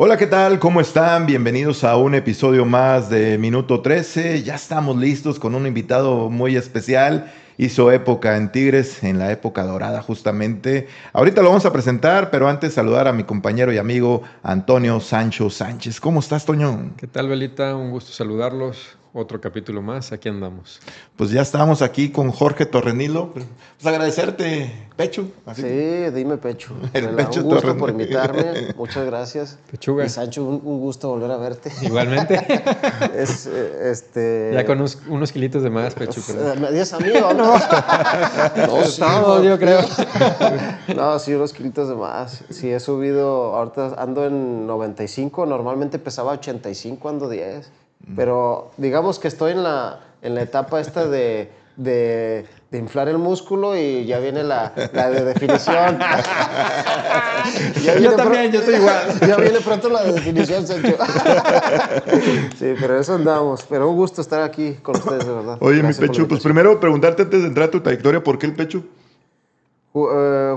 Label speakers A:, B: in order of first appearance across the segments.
A: Hola, ¿qué tal? ¿Cómo están? Bienvenidos a un episodio más de Minuto 13. Ya estamos listos con un invitado muy especial. Hizo época en Tigres, en la época dorada justamente. Ahorita lo vamos a presentar, pero antes saludar a mi compañero y amigo Antonio Sancho Sánchez. ¿Cómo estás, Toño?
B: ¿Qué tal, Belita? Un gusto saludarlos. Otro capítulo más, aquí andamos.
A: Pues ya estamos aquí con Jorge Torrenilo. Pues agradecerte, Pecho. Así,
C: Sí, dime Pecho.
A: el
C: Un
A: Pecho
C: gusto por
A: Torrenilo.
C: invitarme. Muchas gracias. Y
B: Pechuga.
C: Sancho, un gusto volver a verte.
B: Igualmente.
C: Es,
B: Ya con unos kilitos de más, Pechu, pero...
C: ¿Me dices amigo? No. No, sí,
B: Todos, yo creo.
C: No, sí, unos kilitos de más. Sí, he subido, ahorita ando en 95, normalmente pesaba 85, ando 10. Pero digamos que estoy en la etapa esta de inflar el músculo y ya viene la de definición.
B: Yo también, yo estoy igual.
C: Ya viene pronto la de definición, Sancho. Sí, pero eso andamos. Pero un gusto estar aquí con ustedes, de verdad.
A: Oye, mi
C: Gracias por la
A: Pecho, pues
C: invitación.
A: primero preguntarte antes de entrar a tu trayectoria, ¿por qué el Pecho?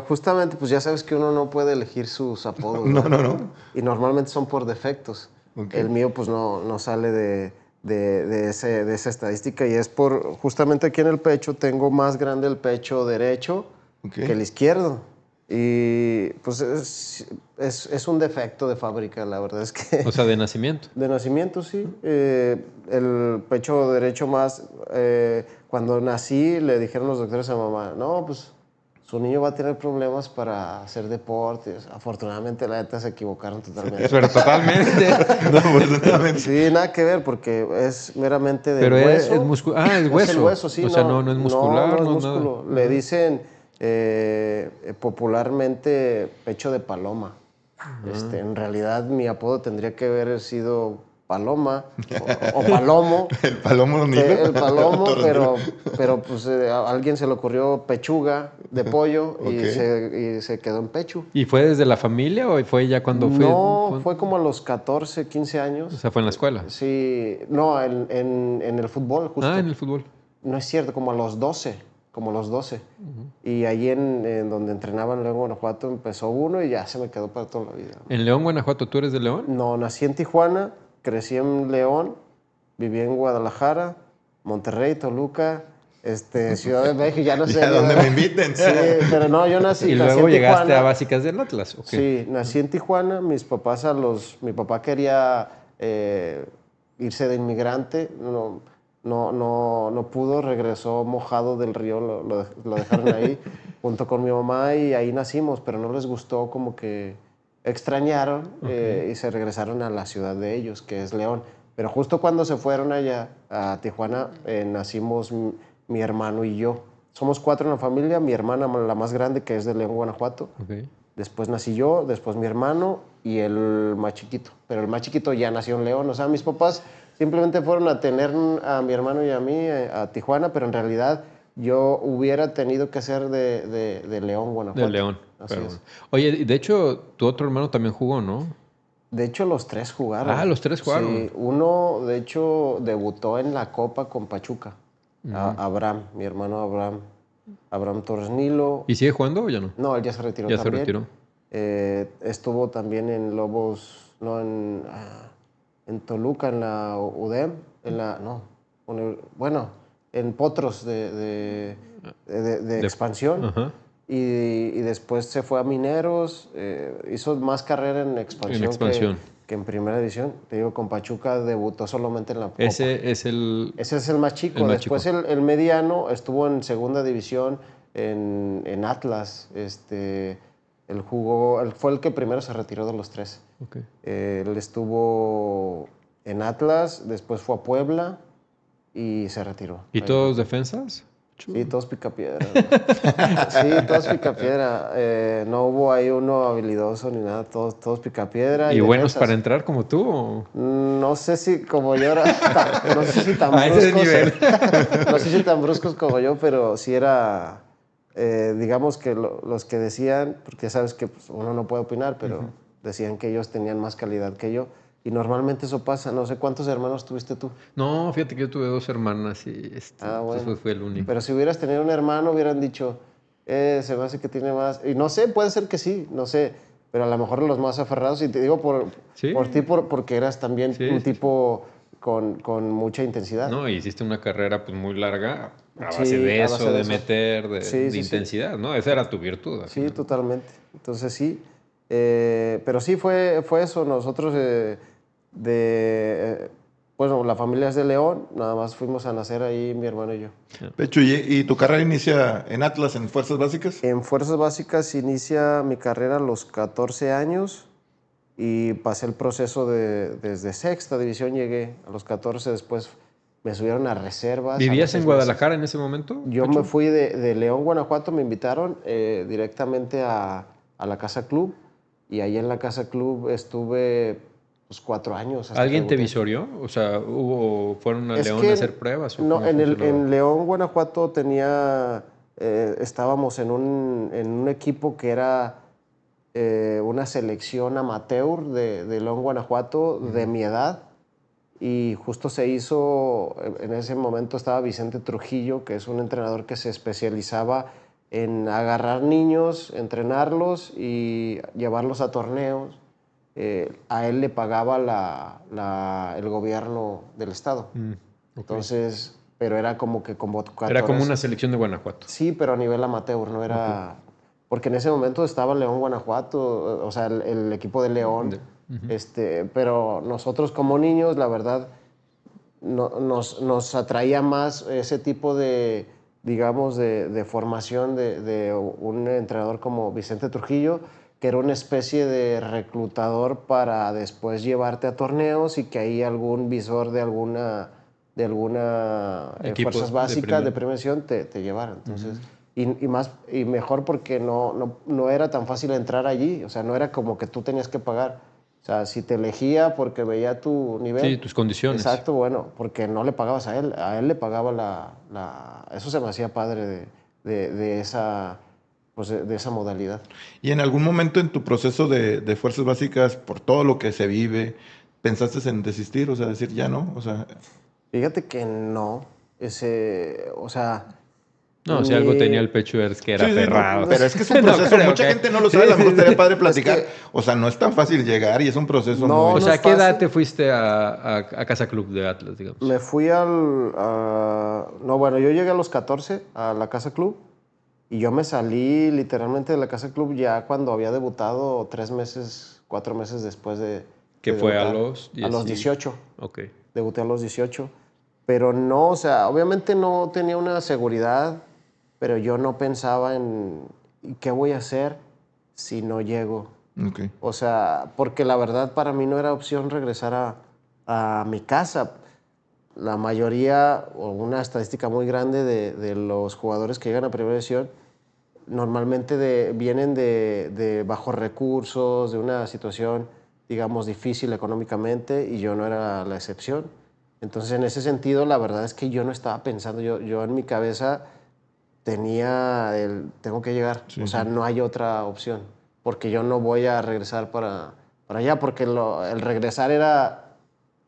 C: Justamente, pues ya sabes que uno no puede elegir sus apodos,
A: No,
C: ¿verdad?
A: no, no.
C: Y normalmente son por defectos.
A: Ok.
C: El mío, pues no sale de esa estadística y es por, justamente aquí en el pecho, tengo más grande el pecho derecho
A: Ok.
C: que el izquierdo. Y pues es un defecto de fábrica, la verdad es que...
B: O sea, de nacimiento.
C: De nacimiento, sí. El pecho derecho más... cuando nací le dijeron los doctores a mamá, no, pues su niño va a tener problemas para hacer deportes. Afortunadamente, la neta, se equivocaron totalmente.
B: Pero totalmente.
A: No, afortunadamente.
C: Sí, nada que ver, porque es meramente del
B: Pero
C: hueso.
B: es músculo. Ah, el
C: Es
B: hueso.
C: el hueso, sí.
B: O sea, no es muscular,
C: No es
B: no es nada.
C: músculo. Le dicen popularmente pecho de paloma. En realidad, mi apodo tendría que haber sido Paloma o Palomo.
A: El Palomo
C: Sí,
A: Nilo.
C: el palomo,
A: Torrenilo.
C: pero pues a alguien se le ocurrió pechuga de pollo
A: Ok.
C: y se quedó en pechu.
B: ¿Y fue desde la familia o fue ya cuando fue?
C: No, fue como a los 14, 15
B: O
C: años.
B: sea, fue en la escuela.
C: Sí, no, en el fútbol, justo.
B: Ah, en el fútbol.
C: No es cierto, como a los 12, como a los 12. Y ahí en donde entrenaba en León, Guanajuato, empezó uno y ya se me quedó para toda la vida.
B: En León, Guanajuato, ¿tú eres de León?
C: No, nací en Tijuana, crecí en León, viví en Guadalajara, Monterrey, Toluca, Ciudad de México, ya no sé.
A: Ya donde me inviten.
C: Sí, pero no, yo nací
B: Y
C: en
B: luego llegaste
C: Tijuana.
B: a Básicas del Atlas, ¿o qué?
C: Sí, nací en Tijuana, mis papás mi papá quería irse de inmigrante, no pudo, regresó mojado del río, lo dejaron ahí junto con mi mamá y ahí nacimos, pero no les gustó, como que extrañaron y se regresaron a la ciudad de ellos, que es León. Pero justo cuando se fueron allá a Tijuana, nacimos mi hermano y yo. Somos 4 en la familia, mi hermana, la más grande, que es de León, Guanajuato.
B: Ok.
C: Después nací yo, después mi hermano y el más chiquito. Pero el más chiquito ya nació en León. O sea, mis papás simplemente fueron a tener a mi hermano y a mí a Tijuana, pero en realidad yo hubiera tenido que ser de León, Guanajuato.
B: De León.
C: Así
B: Pero
C: es.
B: bueno. Oye, y de hecho, tu otro hermano también jugó, ¿no?
C: De hecho, los 3 jugaron.
B: Ah, los 3 jugaron.
C: Sí, uno, de hecho, debutó en la Copa con Pachuca. Abraham, mi hermano Abraham. Abraham Torres Nilo.
B: ¿Y sigue jugando o ya no?
C: No, él ya se retiró
B: Ya se
C: también.
B: retiró.
C: Estuvo también en Lobos, no, en Toluca, en la UDEM, bueno, en Potros de expansión.
B: Ajá.
C: Y después se fue a Mineros, hizo más carrera en expansión,
B: En expansión.
C: que en primera división. Te digo, con Pachuca debutó solamente en la Copa.
B: Ese es el...
C: Ese es el más chico.
B: El más
C: Después
B: chico.
C: el mediano estuvo en segunda división en Atlas. Él fue el que primero se retiró de los 3.
B: Ok.
C: Él estuvo en Atlas, después fue a Puebla y se retiró.
B: ¿Y
C: Ahí.
B: todos defensas?
C: Sí, todos picapiedra. Sí, todos picapiedra. No hubo ahí uno habilidoso ni nada, todos picapiedra.
B: ¿Y buenos
C: defensas.
B: para entrar como tú? ¿O?
C: No sé si como yo era, no sé si tan
B: A ese
C: bruscos,
B: nivel.
C: no sé si tan bruscos como yo, pero sí era, digamos que los que decían, porque sabes que pues, uno no puede opinar, pero decían que ellos tenían más calidad que yo. Y normalmente eso pasa. No sé cuántos hermanos tuviste tú.
B: No, fíjate que yo tuve 2 hermanas y
C: Bueno.
B: entonces fue el único.
C: Pero si hubieras tenido un hermano, hubieran dicho, se me hace que tiene más. Y no sé, puede ser que sí, no sé. pero a lo mejor los más aferrados, y te digo
B: Sí.
C: por ti, porque eras también
B: Sí,
C: un
B: sí,
C: tipo con mucha intensidad.
B: No, y hiciste una carrera pues muy larga a base
C: Sí,
B: de
C: a base
B: eso,
C: de
B: de
C: eso.
B: meter,
C: Sí,
B: de
C: sí, sí.
B: intensidad, ¿no? Esa era tu virtud al
C: Sí,
B: final.
C: totalmente. Entonces sí. Pero sí fue eso. Nosotros bueno, la familia es de León, nada más fuimos a nacer ahí mi hermano y yo.
A: Pecho, ¿y tu carrera inicia en Atlas, en Fuerzas Básicas?
C: En Fuerzas Básicas inicia mi carrera a los 14 años y pasé el proceso desde sexta división llegué a los 14, después me subieron a reservas a los
B: ¿Vivías en
C: 6 meses.
B: Guadalajara en ese momento,
C: Yo me
B: Pecho?
C: fui de León, Guanajuato, me invitaron directamente a la Casa Club y ahí en la Casa Club estuve pues 4 años hasta que
B: ¿Alguien te
C: debuté.
B: visorió? O sea, ¿fueron a
C: Es
B: León a
C: que
B: hacer pruebas o
C: no,
B: cómo funcionaba?
C: en León, Guanajuato estábamos en un equipo que era una selección amateur de León, Guanajuato, de mi edad. Y justo se hizo, en ese momento estaba Vicente Trujillo, que es un entrenador que se especializaba en agarrar niños, entrenarlos y llevarlos a torneos. A él le pagaba el gobierno del estado.
B: Mm, ok.
C: Entonces, pero era como que
B: Era como
C: convocatorias.
B: una selección de Guanajuato.
C: Sí, pero a nivel amateur, no
B: Ok.
C: era... Porque en ese momento estaba León, Guanajuato, o sea, el equipo de León.
B: Ujú.
C: Pero nosotros como niños, la verdad, nos atraía más ese tipo de, digamos, de formación de un entrenador como Vicente Trujillo, que era una especie de reclutador para después llevarte a torneos y que ahí algún visor de alguna
B: Equipo
C: fuerzas
B: de
C: básicas de
B: primera.
C: prevención te llevara. Entonces, y mejor porque no era tan fácil entrar allí, o sea, no era como que tú tenías que pagar. O sea, si te elegía porque veía tu nivel,
B: Sí, tus condiciones.
C: exacto, bueno, porque no le pagabas a él le pagaba eso se me hacía padre de esa, pues de esa modalidad.
A: ¿Y en algún momento en tu proceso de Fuerzas Básicas, por todo lo que se vive, pensaste en desistir? O sea, decir ya no. O sea,
C: Fíjate que no, o sea,
B: No, si algo tenía
C: mi,
B: el Pecho es que era
A: sí, sí, no,
B: aferrado.
A: pero es que es un
B: No
A: proceso,
B: creo
A: mucha
B: que...
A: gente no lo
B: Sí,
A: sabe, a lo mejor
B: sí,
A: estaría
B: sí.
A: padre
C: es
A: platicar.
C: que
A: O sea, no es tan fácil llegar y es un proceso
C: no,
B: O
A: muy...
C: no es
B: sea, ¿a qué edad
C: fácil.
B: te fuiste a Casa Club de Atlas, digamos?
C: Me fui no, bueno, yo llegué a los 14 a la Casa Club y yo me salí literalmente de la Casa Club ya cuando había debutado 3 meses, 4 meses después
B: Que
C: de
B: fue a
C: debutar.
B: los
C: A los
B: 10
C: 18.
B: Ok.
C: Debuté a los 18. Pero no, o sea, obviamente no tenía una seguridad, pero yo no pensaba en ¿y qué voy a hacer si no llego?
A: Ok.
C: O sea, porque la verdad para mí no era opción regresar a mi casa. La mayoría, o una estadística muy grande de los jugadores que llegan a primera división, normalmente vienen de bajos recursos, de una situación, digamos, difícil económicamente, y yo no era la excepción. Entonces, en ese sentido, la verdad es que yo no estaba pensando, yo en mi cabeza tengo que llegar, o
A: Sí,
C: sea,
A: sí.
C: no hay otra opción, porque yo no voy a regresar para allá, porque el regresar era,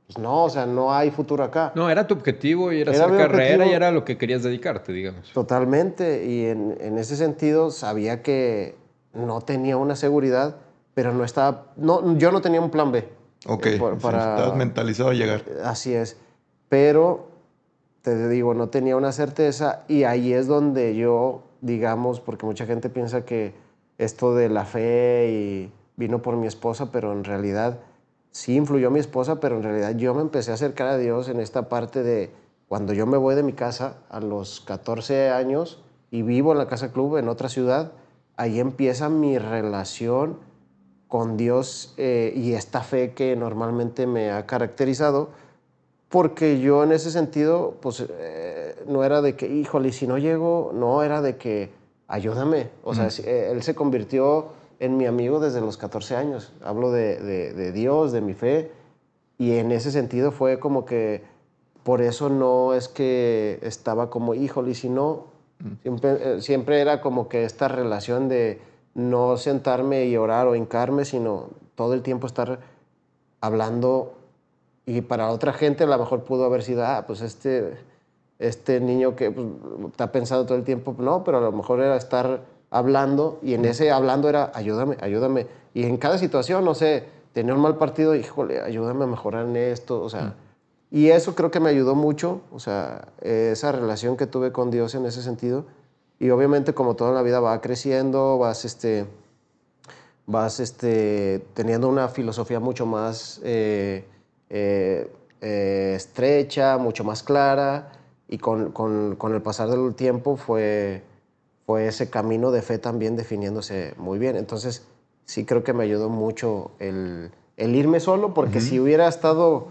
C: pues no, o sea, no hay futuro acá.
B: No, era tu objetivo y era
C: Era
B: hacer
C: mi
B: carrera y
C: objetivo
B: era lo que querías dedicarte, digamos.
C: totalmente, y en ese sentido sabía que no tenía una seguridad, pero no estaba, no, yo no tenía un plan B
A: Ok, sí, estás
C: para,
A: mentalizado a llegar.
C: así es, pero te digo, no tenía una certeza y ahí es donde yo, digamos, porque mucha gente piensa que esto de la fe y vino por mi esposa, pero en realidad sí influyó mi esposa, pero en realidad yo me empecé a acercar a Dios en esta parte de cuando yo me voy de mi casa a los 14 años y vivo en la Casa Club en otra ciudad, ahí empieza mi relación con Dios y esta fe que normalmente me ha caracterizado porque yo en ese sentido, pues no era de que, híjole, si no llego, no, era de que, ayúdame. O sea, él se convirtió en mi amigo desde los 14 años. Hablo de Dios, de mi fe. Y en ese sentido fue como que, por eso no es que estaba como, híjole, y si no, siempre era como que esta relación de no sentarme y orar o hincarme, sino todo el tiempo estar hablando y para otra gente a lo mejor pudo haber sido, pues este niño que pues, está pensando todo el tiempo, no, pero a lo mejor era estar hablando, y en ese hablando era, ayúdame, ayúdame. Y en cada situación, no sé, tenía un mal partido, híjole, ayúdame a mejorar en esto, o sea, y eso creo que me ayudó mucho, o sea, esa relación que tuve con Dios en ese sentido. Y obviamente, como toda la vida va creciendo, vas teniendo una filosofía mucho más estrecha, mucho más clara, y con el pasar del tiempo fue ese camino de fe también definiéndose muy bien. Entonces, sí creo que me ayudó mucho el irme solo, porque si hubiera estado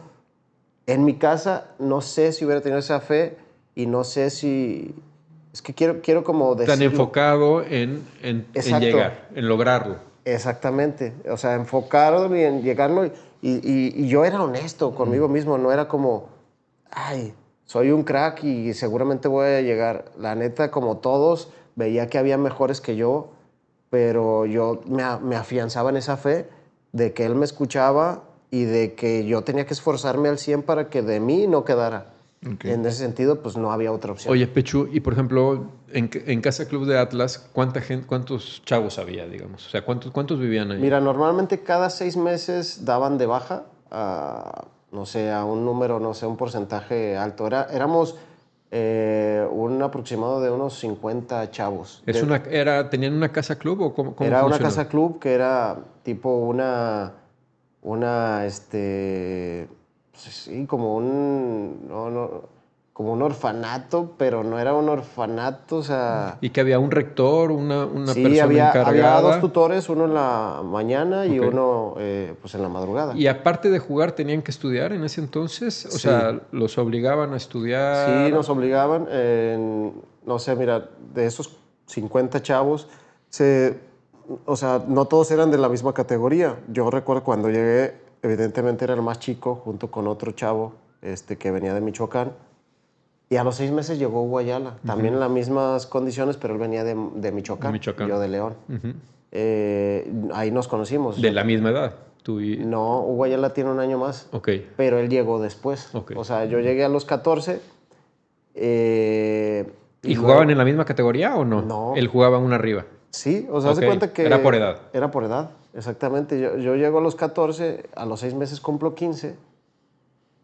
C: en mi casa, no sé si hubiera tenido esa fe, y no sé si... Es que quiero como
B: Tan
C: decirlo.
B: enfocado en
C: Exacto.
B: llegar, en lograrlo.
C: Exactamente, o sea, enfocarlo y en llegarlo, y yo era honesto conmigo mismo, no era como, ay, soy un crack y seguramente voy a llegar. La neta, como todos, veía que había mejores que yo, pero yo me afianzaba en esa fe de que él me escuchaba y de que yo tenía que esforzarme al 100 para que de mí no quedara.
A: Ok.
C: En ese sentido, pues no había otra opción.
B: Oye, Pechu, y por ejemplo, en Casa Club de Atlas, ¿cuántos chavos había, digamos? O sea, ¿cuántos vivían ahí?
C: Mira, normalmente cada 6 meses daban de baja a, no sé, a un número, no sé, un porcentaje alto. Éramos un aproximado de unos 50 chavos.
B: ¿Tenían una casa club o cómo
C: Era una
B: funcionaba?
C: casa club que era tipo pues sí, como como un orfanato, pero no era un orfanato, o sea...
B: Y que había un rector, una
C: Sí,
B: persona
C: había 2
B: encargada.
C: tutores, uno en la mañana y
B: Ok.
C: uno pues en la madrugada.
B: Y aparte de jugar, ¿tenían que estudiar en ese entonces? O
C: Sí,
B: sea, ¿los obligaban a
C: sí
B: estudiar?
C: nos obligaban, no sé, mira, de esos 50 chavos, o sea, no todos eran de la misma categoría. Yo recuerdo cuando llegué, evidentemente era el más chico, junto con otro chavo que venía de Michoacán. Y a los 6 meses llegó Hugo Ayala, también en las mismas condiciones, pero él venía de
B: En
C: Michoacán y
B: Michoacán.
C: yo de León.
B: Ujú.
C: Ahí nos conocimos.
B: De la misma edad. Tú y...
C: No, Hugo Ayala tiene un año más,
B: Ok,
C: pero él llegó después.
B: ok.
C: O sea, yo llegué a los 14 y
B: ¿Y jugaban en
C: luego,
B: la misma categoría o no? Él
C: no,
B: jugaba una arriba.
C: sí, o sea, haz
B: Ok,
C: de cuenta
B: era por
C: que
B: edad.
C: era por edad, exactamente. Yo llego a los 14, a los 6 meses cumplo 15,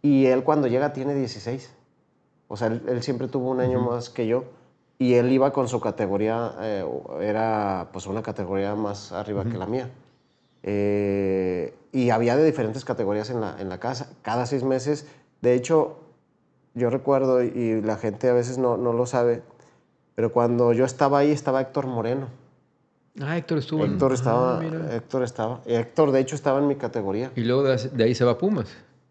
C: y él cuando llega tiene 16. O sea, él siempre tuvo un año más que yo, y él iba con su categoría, era pues una categoría más arriba que la mía. Y había de diferentes categorías en la casa, cada 6 meses. De hecho, yo recuerdo, y la gente a veces no lo sabe, pero cuando yo estaba ahí estaba Héctor Moreno.
B: Ah, Héctor estuvo en... Ah, mira.
C: Héctor de hecho estaba en mi categoría.
B: Y luego de ahí se va a Pumas.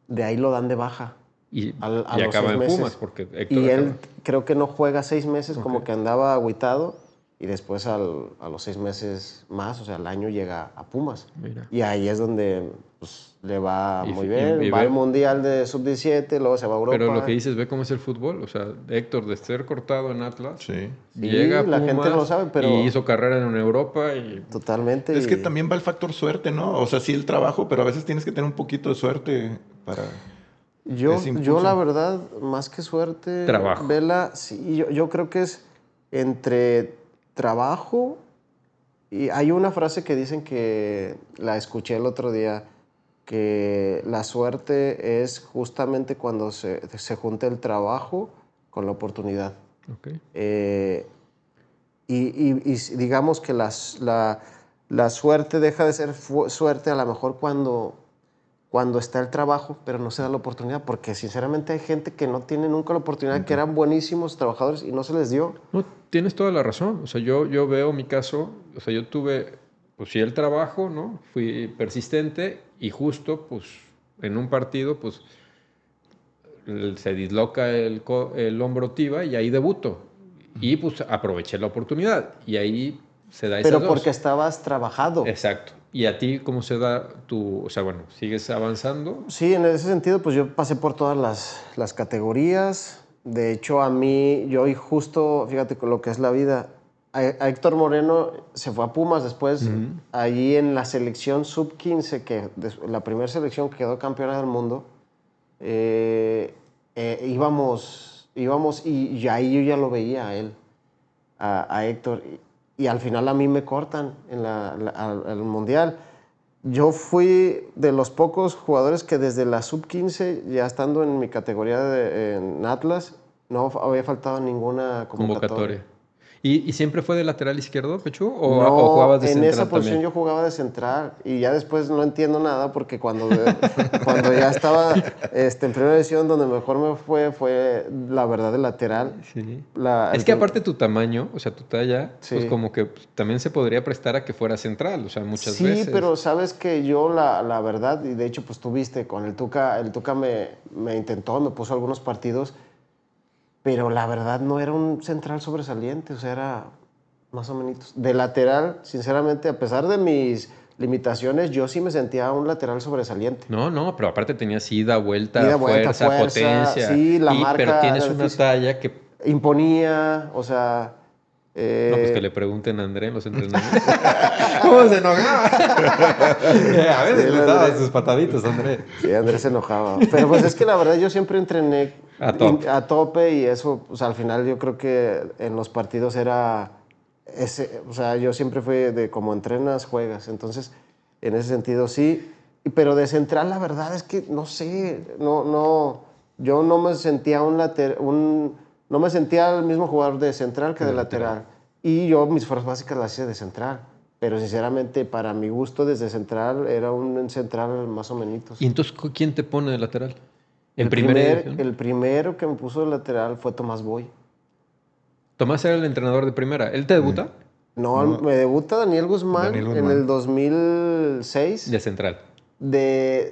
C: De ahí lo dan de baja
B: Y,
C: a
B: y
C: los
B: acaba
C: 6
B: en Pumas,
C: meses.
B: porque Héctor
C: Y
B: acaba.
C: él creo que no juega 6 meses,
B: Ok,
C: como que andaba agüitado, y después a los 6 meses más, o sea, al año llega a Pumas.
B: mira.
C: Y ahí es donde pues, le va
B: Y,
C: muy
B: fi- y-
C: bien,
B: y
C: va al
B: ve,
C: Mundial de Sub-17, luego se va a
B: pero lo que
C: Europa.
B: dices, ve cómo es el fútbol. O sea, Héctor, de ser cortado en Atlas,
A: Sí.
B: llega
C: Sí,
B: a
C: la gente no lo
B: Pumas
C: sabe,
B: y
C: pero
B: hizo carrera en Europa. Y
C: totalmente.
A: Es que
C: Y
A: también va el factor suerte, ¿no? O sea, sí el trabajo, pero a veces tienes que tener un poquito de suerte para ese
C: yo la
A: impulso.
C: verdad, más que suerte,
B: trabajo.
C: Vela, sí, yo creo que es entre trabajo. Y hay una frase que dicen que la escuché el otro día, que la suerte es justamente cuando se junta el trabajo con la oportunidad.
B: Ok.
C: Eh, digamos que la suerte deja de ser suerte a lo mejor cuando está el trabajo, pero no se da la oportunidad, porque sinceramente hay gente que no tiene nunca la oportunidad, que
A: Nunca.
C: eran buenísimos trabajadores y no se les dio.
B: No, tienes toda la razón. O sea, yo veo mi caso, o sea, yo tuve, pues sí, el trabajo, ¿no? Fui persistente y justo, pues, en un partido, pues, se disloca el hombro tibia y ahí debuto. Y pues aproveché la oportunidad y ahí se da esas
C: Pero porque
B: dos.
C: estabas trabajado.
B: Exacto. ¿Y a ti cómo se da tu, o sea, bueno, sigues avanzando?
C: Sí, en ese sentido, pues yo pasé por todas las categorías. De hecho, a mí, yo y justo, fíjate con lo que es la vida, a Héctor Moreno se fue a Pumas después, allí en la selección sub-15, la primera selección que quedó campeona del mundo, íbamos y ahí yo ya lo veía a él, a Héctor. y al final a mí me cortan en al Mundial. Yo fui de los pocos jugadores que desde la sub-15, ya estando en mi categoría en Atlas, no había faltado ninguna convocatoria.
B: ¿Y siempre fue de lateral izquierdo, Pechu? ¿O
C: No,
B: jugabas de
C: en
B: central
C: esa posición
B: también?
C: yo jugaba de central y ya después no entiendo nada porque cuando ya estaba en primera división donde mejor me fue la verdad de lateral.
B: Sí.
C: La-
B: Es
C: el
B: que
C: prim-
B: aparte tu tamaño, o sea, tu talla, pues
C: sí.
B: como que también se podría prestar a que fuera central, o sea, muchas
C: Sí,
B: veces.
C: pero sabes que yo la verdad, y de hecho pues tú viste, con el Tuca me intentó, me puso algunos partidos, pero la verdad no era un central sobresaliente, o sea, era más o menos. De lateral, sinceramente, a pesar de mis limitaciones, yo sí me sentía un lateral sobresaliente.
B: No, pero aparte tenías ida, vuelta,
C: Ida, vuelta,
B: fuerza,
C: fuerza,
B: potencia,
C: sí, la
B: pero
C: marca,
B: tienes
C: el
B: una
C: físico,
B: talla que...
C: imponía, o sea...
B: No, pues que le pregunten a André en los entrenamientos. ¿Cómo se enojaba? A
C: sí,
B: veces le
C: el
B: daba
C: Andrés,
B: sus pataditas, André.
C: sí, Andrés se enojaba. Pero pues es que la verdad yo siempre entrené
B: A top.
C: a tope y eso, pues al final yo creo que en los partidos era ese, o sea, yo siempre fui de como entrenas, juegas. Entonces, en ese sentido sí. Pero de central la verdad es que no sé, yo no me sentía no me sentía el mismo jugador de central que
B: Que
C: de
B: de lateral.
C: lateral. Y yo mis fuerzas básicas las hice de central. Pero sinceramente, para mi gusto, desde central era un central más o menos.
B: ¿Y entonces quién te pone de lateral? ¿En primera división?
C: El primero que me puso de lateral fue Tomás Boy.
B: Tomás era el entrenador de primera. ¿Él te debuta?
C: No,
A: No.
C: me debuta Daniel Guzmán
A: Daniel
C: en el
A: Guzmán.
C: 2006.
B: De central.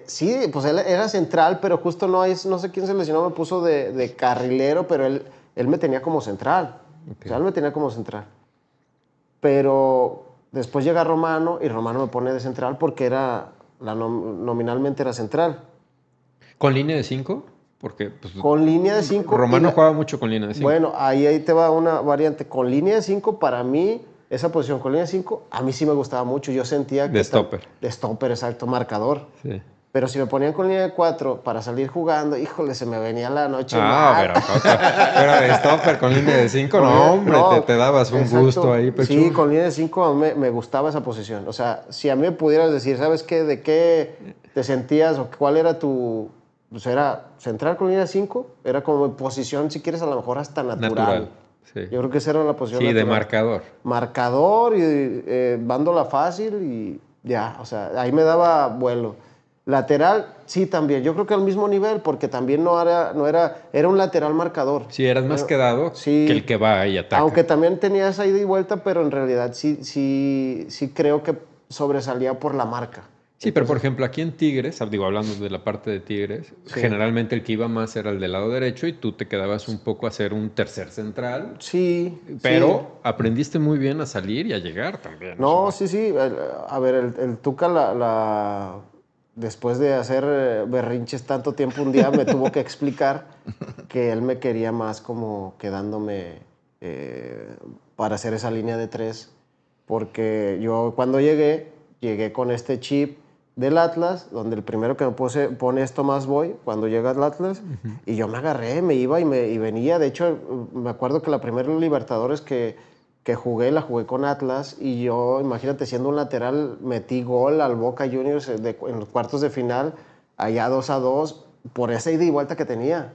C: Sí, pues él era central, pero justo no sé quién se lesionó, me puso de carrilero, pero él me tenía como central.
B: Ok.
C: O sea, él me tenía como central. Pero después llega Romano y Romano me pone de central porque nominalmente era central.
B: ¿Con línea de 5? Porque pues,
C: Con línea de 5
B: Romano jugaba mucho con línea de 5.
C: bueno, ahí te va una variante. Con línea de 5, para mí, esa posición con línea de 5, a mí sí me gustaba mucho. Yo sentía que...
B: De stopper.
C: De stopper, exacto, marcador.
B: Sí.
C: Pero si me ponían con línea de 4 para salir jugando, híjole, se me venía la noche
B: Pero,
C: mal.
B: pero de stopper con línea de 5, no, hombre, te dabas un
C: exacto.
B: gusto ahí, Pechu.
C: Sí, con línea de 5 me gustaba esa posición. O sea, si a mí me pudieras decir, ¿sabes qué? ¿De qué te sentías o cuál era tu... Pues era central con línea de 5, era como posición, si quieres, a lo mejor hasta natural.
B: Sí.
C: Yo creo que esa era la posición
B: Sí, de
C: natural.
B: marcador.
C: Marcador y dándola fácil y ya, o sea, ahí me daba vuelo. Lateral, sí, también. Yo creo que al mismo nivel, porque también era un lateral marcador.
B: Sí, eras más quedado
C: sí,
B: que el que va y ataca.
C: aunque también tenía esa ida y vuelta, pero en realidad sí creo que sobresalía por la marca.
B: Sí, pero por ejemplo, aquí en Tigres, digo, hablando de la parte de Tigres,
C: Sí.
B: generalmente el que iba más era el del lado derecho y tú te quedabas un poco a ser un tercer central,
C: Sí,
B: pero
C: sí.
B: aprendiste muy bien a salir y a llegar también.
C: No,
B: o sea,
C: sí. A ver, el Tuca, después de hacer berrinches tanto tiempo, un día me tuvo que explicar que él me quería más como quedándome para hacer esa línea de 3. Porque yo cuando llegué con este chip del Atlas, donde el primero que me pone es Tomás Boy, cuando llega al Atlas, y yo me agarré, me iba y venía. De hecho, me acuerdo que la primera Libertadores que jugué, la jugué con Atlas y yo, imagínate, siendo un lateral, metí gol al Boca Juniors en los cuartos de final, allá 2-2, por esa ida y vuelta que tenía.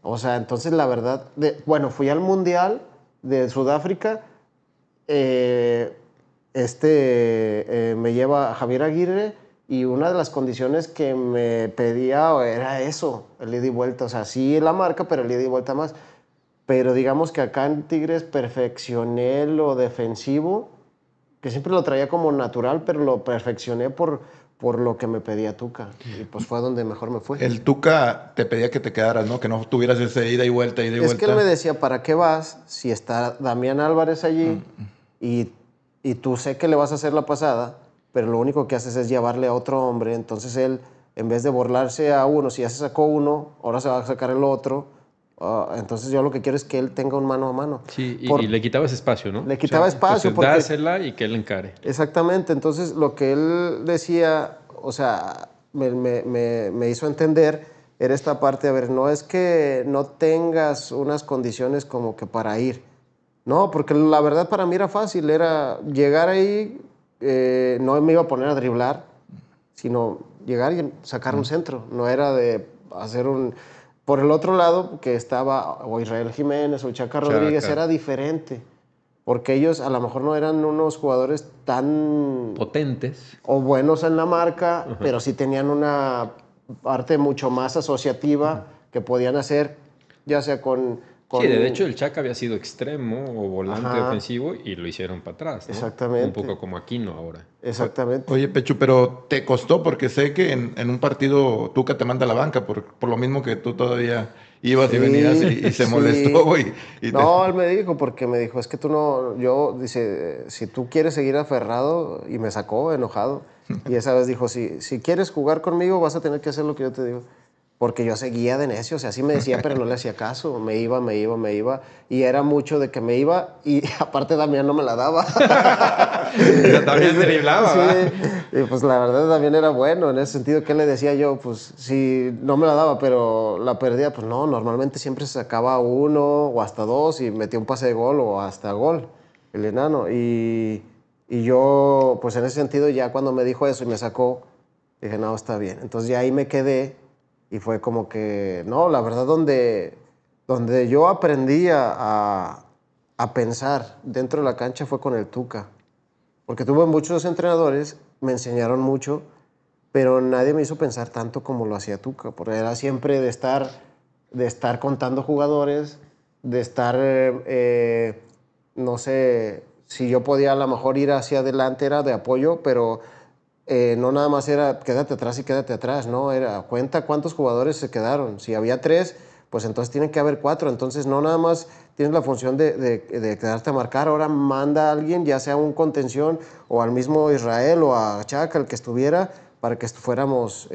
C: O sea, entonces la verdad, bueno, fui al Mundial de Sudáfrica, me lleva a Javier Aguirre y una de las condiciones que me pedía era eso, el ida y vuelta. O sea, sí la marca, pero el ida y vuelta más. Pero digamos que acá en Tigres perfeccioné lo defensivo, que siempre lo traía como natural, pero lo perfeccioné por lo que me pedía Tuca. Y pues fue donde mejor me fue.
A: El Tuca te pedía que te quedaras, ¿no? Que no tuvieras ese ida y vuelta, ida y
C: Es
A: vuelta.
C: que él me decía, ¿para qué vas si está Damián Álvarez allí y tú sé que le vas a hacer la pasada, pero lo único que haces es llevarle a otro hombre? Entonces él, en vez de burlarse a uno, si ya se sacó uno, ahora se va a sacar el otro. Entonces yo lo que quiero es que él tenga un mano a mano.
B: sí, y le quitabas espacio, ¿no?
C: Le quitaba espacio
B: entonces,
C: porque...
B: dársela y que él encare.
C: Exactamente, entonces lo que él decía, o sea, me hizo entender, era esta parte, a ver, no es que no tengas unas condiciones como que para ir, No, porque la verdad para mí era fácil, era llegar ahí, no me iba a poner a driblar, sino llegar y sacar un centro, no era de hacer un... Por el otro lado, que estaba o Israel Jiménez o Chaca Rodríguez,
B: Chaca.
C: era diferente, porque ellos a lo mejor no eran unos jugadores tan
B: Potentes.
C: o buenos en la marca, pero sí tenían una parte mucho más asociativa que podían hacer, ya sea
B: Sí, de hecho el Chaca había sido extremo o volante
C: Ajá,
B: ofensivo y lo hicieron para atrás, ¿no? Un
C: exactamente,
B: poco como Aquino ahora.
C: exactamente.
A: Oye, Pechu, pero te costó porque sé que en un partido Tuca te manda a la banca por lo mismo que tú todavía ibas y venías
C: Sí,
A: y se
C: sí.
A: molestó y te...
C: No, él me dijo, porque me dijo, es que tú no, yo, dice, si tú quieres seguir aferrado, y me sacó enojado. Y esa vez dijo, si quieres jugar conmigo, vas a tener que hacer lo que yo te digo. Porque yo seguía de necio, o sea, así me decía, pero no le hacía caso. Me iba, me iba, me iba. Y era mucho de que me iba, y aparte Damián no me la daba.
B: Pero también driblaba,
C: Sí,
B: ¿va?
C: y pues la verdad también era bueno en ese sentido. ¿Qué le decía yo? Pues si no me la daba, pero la perdía, pues no, normalmente siempre se sacaba uno o hasta dos y metía un pase de gol o hasta gol, el enano. Y yo, pues en ese sentido, ya cuando me dijo eso y me sacó, dije, no, está bien. Entonces ya ahí me quedé y fue como que, no, la verdad, donde yo aprendí a pensar dentro de la cancha fue con el Tuca. Porque tuve muchos entrenadores, me enseñaron mucho, pero nadie me hizo pensar tanto como lo hacía Tuca, porque era siempre de estar contando jugadores, de estar, no sé, si yo podía a lo mejor ir hacia adelante era de apoyo, pero no nada más era quédate atrás y quédate atrás, ¿no? Era cuenta cuántos jugadores se quedaron. Si había 3, pues entonces tienen que haber 4. Entonces no nada más tienes la función de quedarte a marcar, ahora manda a alguien, ya sea un contención o al mismo Israel o a Chaca, el que estuviera, para que fuéramos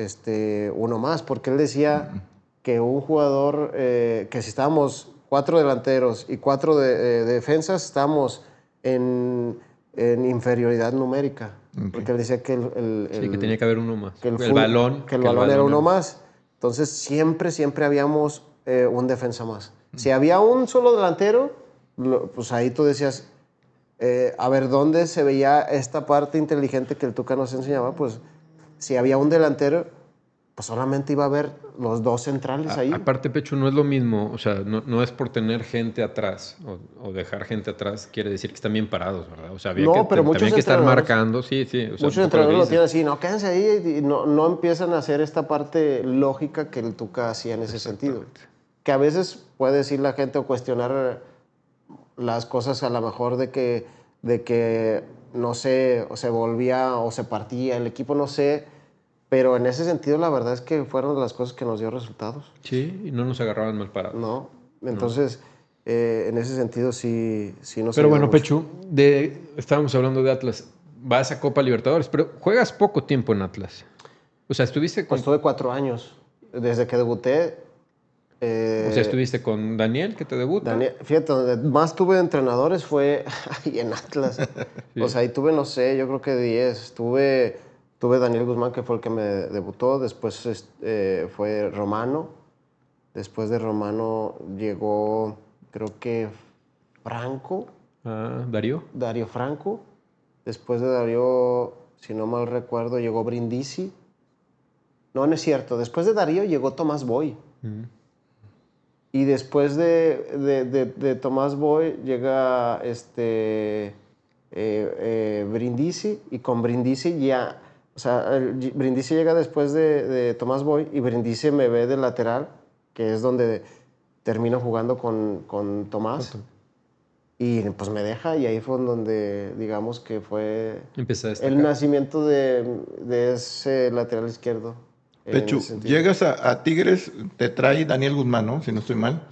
C: uno más. Porque él decía que un jugador, que si estábamos 4 delanteros y 4 de defensas, estábamos en inferioridad numérica.
A: Ok.
C: Porque él decía que
B: Sí, que tenía que haber uno más.
C: que el,
B: El
C: full-
B: balón,
C: que el
B: que el
C: balón era
B: balón
C: uno
B: era...
C: más. Entonces siempre habíamos un defensa más. Si había un solo delantero, pues ahí tú decías, a ver, ¿dónde se veía esta parte inteligente que el Tuca nos enseñaba? Pues si había un delantero, pues solamente iba a haber los dos centrales ahí.
B: Aparte, Pecho, no es lo mismo, o sea, no es por tener gente atrás o dejar gente atrás, quiere decir que están bien parados, ¿verdad? O sea,
C: No, pero
B: también hay que estar marcando, sí, sí, o sea, un
C: muchos
B: poco lo que
C: entrenadores lo
B: dices.
C: tienen así, no, quédense ahí y no empiezan a hacer esta parte lógica que el Tuca hacía en ese sentido.
B: Exactamente.
C: Que a veces puede decir la gente o cuestionar las cosas a lo mejor de que no sé, o se volvía o se partía el equipo, no sé, pero en ese sentido la verdad es que fueron las cosas que nos dio resultados,
B: Sí, y no nos agarraban mal parados.
C: ¿no?
B: No.
C: Entonces, en ese sentido sí nos
B: Pero
C: ayudó
B: bueno,
C: mucho.
B: Pechu, estábamos hablando de Atlas. Vas a Copa Libertadores, pero juegas poco tiempo en Atlas. O sea,
C: Pues tuve 4 años, desde que debuté. eh,
B: estuviste con Daniel, que te debuta.
C: Daniel, fíjate, donde más tuve de entrenadores fue ahí en Atlas. O
B: Sí.
C: sea, ahí tuve, no sé, yo creo que 10. Tuve Daniel Guzmán, que fue el que me debutó. Después fue Romano. Después de Romano llegó, creo que Franco,
B: Ah, Darío.
C: Darío Franco. Después de Darío, si no mal recuerdo, llegó Brindisi. No, no es cierto. Después de Darío llegó Tomás Boy.
B: Mm.
C: Y después de Tomás Boy llega Brindisi, y con Brindisi ya, o sea, Brindisi llega después de Tomás Boy, y Brindisi me ve de lateral, que es donde termino jugando con Tomás, y pues me deja, y ahí fue donde digamos que fue
B: Empecé a
C: el
B: destacar.
C: nacimiento de ese lateral izquierdo, en ese
A: Pechu,
C: sentido.
A: llegas a Tigres, te trae Daniel Guzmán, ¿no? Si no estoy mal.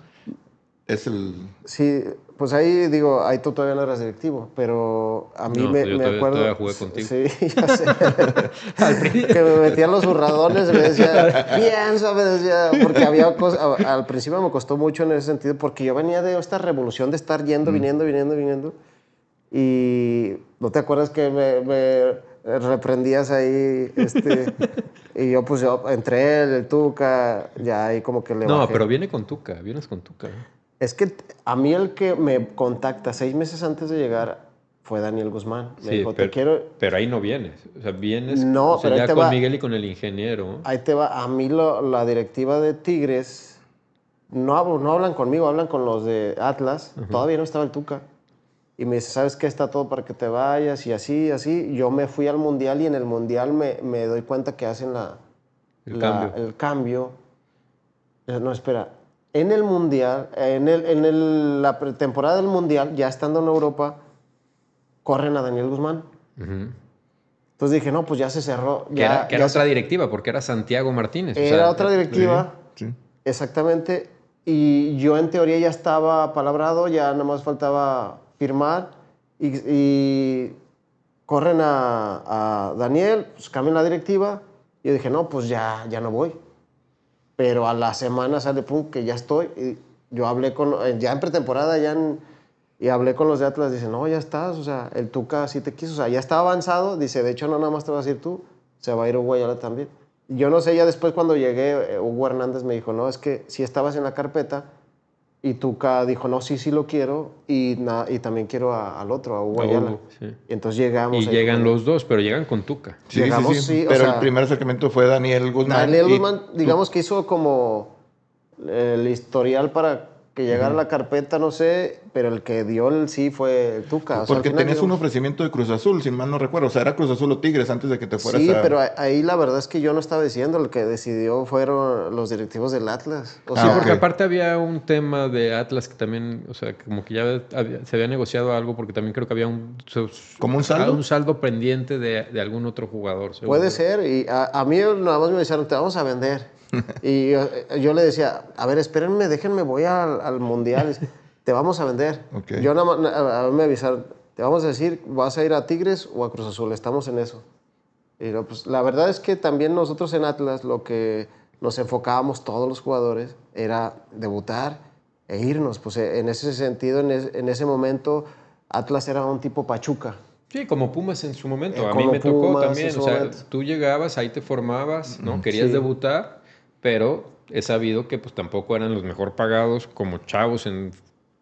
A: Es el...
C: Sí, pues ahí digo, ahí tú todavía no eras directivo, pero a mí
B: No,
C: me,
B: pues yo
C: me
B: todavía
C: acuerdo,
B: jugué contigo.
C: sí, ya sé,
B: Al principio.
C: que me metían los zurradones y me decía, piensa, me decía, porque había cosas, al principio me costó mucho en ese sentido, porque yo venía de esta revolución de estar yendo, viniendo, y ¿no te acuerdas que me reprendías ahí, y yo entré, el Tuca, ya ahí como que le
B: No,
C: bajé.
B: pero viene con Tuca, vienes con Tuca. ¿Eh?
C: Es que a mí el que me contacta 6 meses antes de llegar fue Daniel Guzmán. Me
B: Sí,
C: dijo,
B: pero ahí no vienes. O sea, vienes
C: No,
B: o sea,
C: pero ahí
B: ya
C: te
B: con
C: va.
B: Miguel y con el ingeniero.
C: Ahí te va. A mí la directiva de Tigres no hablan conmigo, hablan con los de Atlas. Todavía no estaba el Tuca. Y me dice, ¿sabes qué? Está todo para que te vayas y así, así. Yo me fui al Mundial y en el Mundial me doy cuenta que hacen el cambio. No, espera. En el Mundial, la pretemporada del Mundial, ya estando en Europa, corren a Daniel Guzmán. Entonces dije, no, pues ya se cerró.
B: Que era otra directiva, porque era Santiago Martínez.
C: Era otra directiva,
A: Sí.
C: exactamente. Y yo en teoría ya estaba palabrado, ya nada más faltaba firmar. Y corren a Daniel, pues cambian la directiva. Y yo dije, no, pues ya no voy. Pero a la semana sale, pum, que ya estoy. Y yo hablé ya en pretemporada, y hablé con los de Atlas. Dice, no, ya estás, o sea, el Tuca sí te quiso. O sea, ya estaba avanzado. Dice, de hecho, no nada más te vas a ir tú, se va a ir Hugo Ayala también. Yo no sé, ya después cuando llegué, Hugo Hernández me dijo, no, es que sí estabas en la carpeta. Y Tuca dijo, no, sí lo quiero. Y también quiero al otro, a Hugo Ayala.
B: Sí.
C: Y entonces llegamos.
B: Y llegan los dos, pero llegan con Tuca.
A: Sí,
C: Llegamos,
A: sí.
C: sí, o
A: Pero
C: sea,
A: el primer acercamiento fue Daniel Guzmán.
C: Daniel Guzmán, digamos que hizo como el historial para que llegara la carpeta, no sé, pero el que dio el sí fue el Tuca. O sea,
A: Porque
C: al final
A: tenías un ofrecimiento de Cruz Azul, si mal no recuerdo. O sea, era Cruz Azul o Tigres antes de que te fueras
C: Sí,
A: a...
C: pero ahí la verdad es que yo no estaba diciendo, el que decidió fueron los directivos del Atlas. O
B: Sí,
C: sea,
B: porque
A: ok.
B: aparte había un tema de Atlas que también, o sea, como que ya se había negociado algo, porque también creo que había
A: ¿Como un saldo?
B: un saldo pendiente de algún otro jugador. Seguro.
C: puede ser, y a mí nada más me dijeron, te vamos a vender. Y yo le decía, a ver, espérenme, déjenme, voy al Mundial. Dice, te vamos a vender.
A: Ok.
C: Yo nada más, a mí me avisaron, te vamos a decir, vas a ir a Tigres o a Cruz Azul, estamos en eso. Y pues, la verdad es que también nosotros en Atlas lo que nos enfocábamos todos los jugadores era debutar e irnos. Pues en ese sentido, en ese momento, Atlas era un tipo Pachuca.
B: Sí, como Pumas en su momento. A mí
C: Como
B: me tocó
C: Pumas en
B: también.
C: su
B: O sea,
C: momento.
B: tú llegabas, ahí te formabas, ¿no? Querías
C: Sí.
B: debutar, pero he sabido que pues tampoco eran los mejor pagados como chavos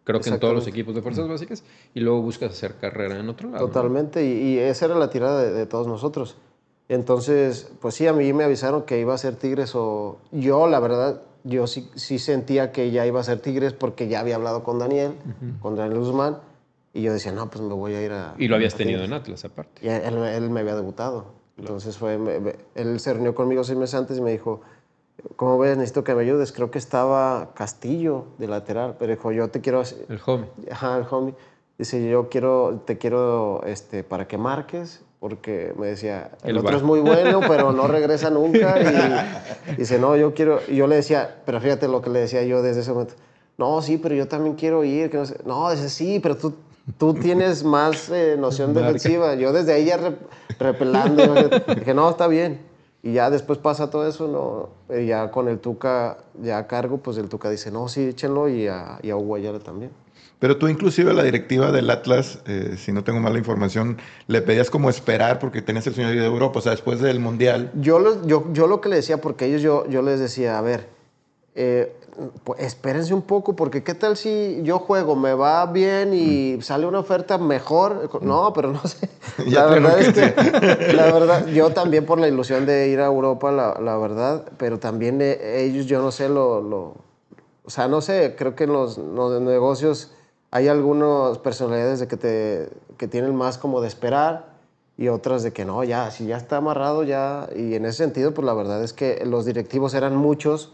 B: creo que en todos los
C: Exactamente.
B: equipos de fuerzas básicas, y luego buscas hacer carrera en otro lado. ¿no?
C: Totalmente, y esa era la tirada de todos nosotros. Entonces, pues sí, a mí me avisaron que iba a ser Tigres o... Yo, la verdad, yo sí sentía que ya iba a ser Tigres porque ya había hablado con Daniel Guzmán, y yo decía, no, pues me voy a ir a...
B: Y lo habías
C: a
B: tenido
C: Tigres.
B: en Atlas aparte.
C: Y él me había debutado. Entonces él se reunió conmigo 6 meses antes y me dijo, ¿cómo ves? Necesito que me ayudes. Creo que estaba Castillo de lateral, pero dijo, yo te quiero...
B: El homie.
C: Ajá, el homie. Dice, te quiero para que marques, porque me decía, el otro
B: VAR.
C: es muy bueno, pero no regresa nunca. Y dice, no, yo quiero... Y yo le decía, pero fíjate lo que le decía yo desde ese momento. No, sí, pero yo también quiero ir. Que no, sé. No, dice, sí, pero tú tienes más noción defensiva. Yo desde ahí ya repelando. Dije, no, está bien. Y ya después pasa todo eso, ¿no? Y ya con el Tuca ya a cargo, pues el Tuca dice, no, sí, échenlo, y a Hugo Ayala también.
A: Pero tú inclusive a la directiva del Atlas, si no tengo mala información, le pedías como esperar porque tenías el sueño de ir a Europa, o sea, después del Mundial.
C: Yo lo que le decía, porque yo les decía, a ver, pues espérense un poco, porque qué tal si yo juego, me va bien y sale una oferta mejor. No, pero no sé.
A: Ya
C: La verdad es
A: tengo
C: que, la verdad, yo también por la ilusión de ir a Europa, la verdad, pero también ellos, yo no sé, o sea, no sé, creo que en los negocios hay algunas personalidades de que tienen más como de esperar y otras de que no, ya, si ya está amarrado, ya. Y en ese sentido, pues la verdad es que los directivos eran muchos,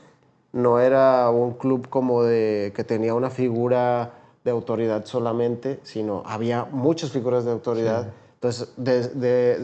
C: no era un club como que tenía una figura de autoridad solamente, sino había muchas figuras de autoridad. Sí. Entonces,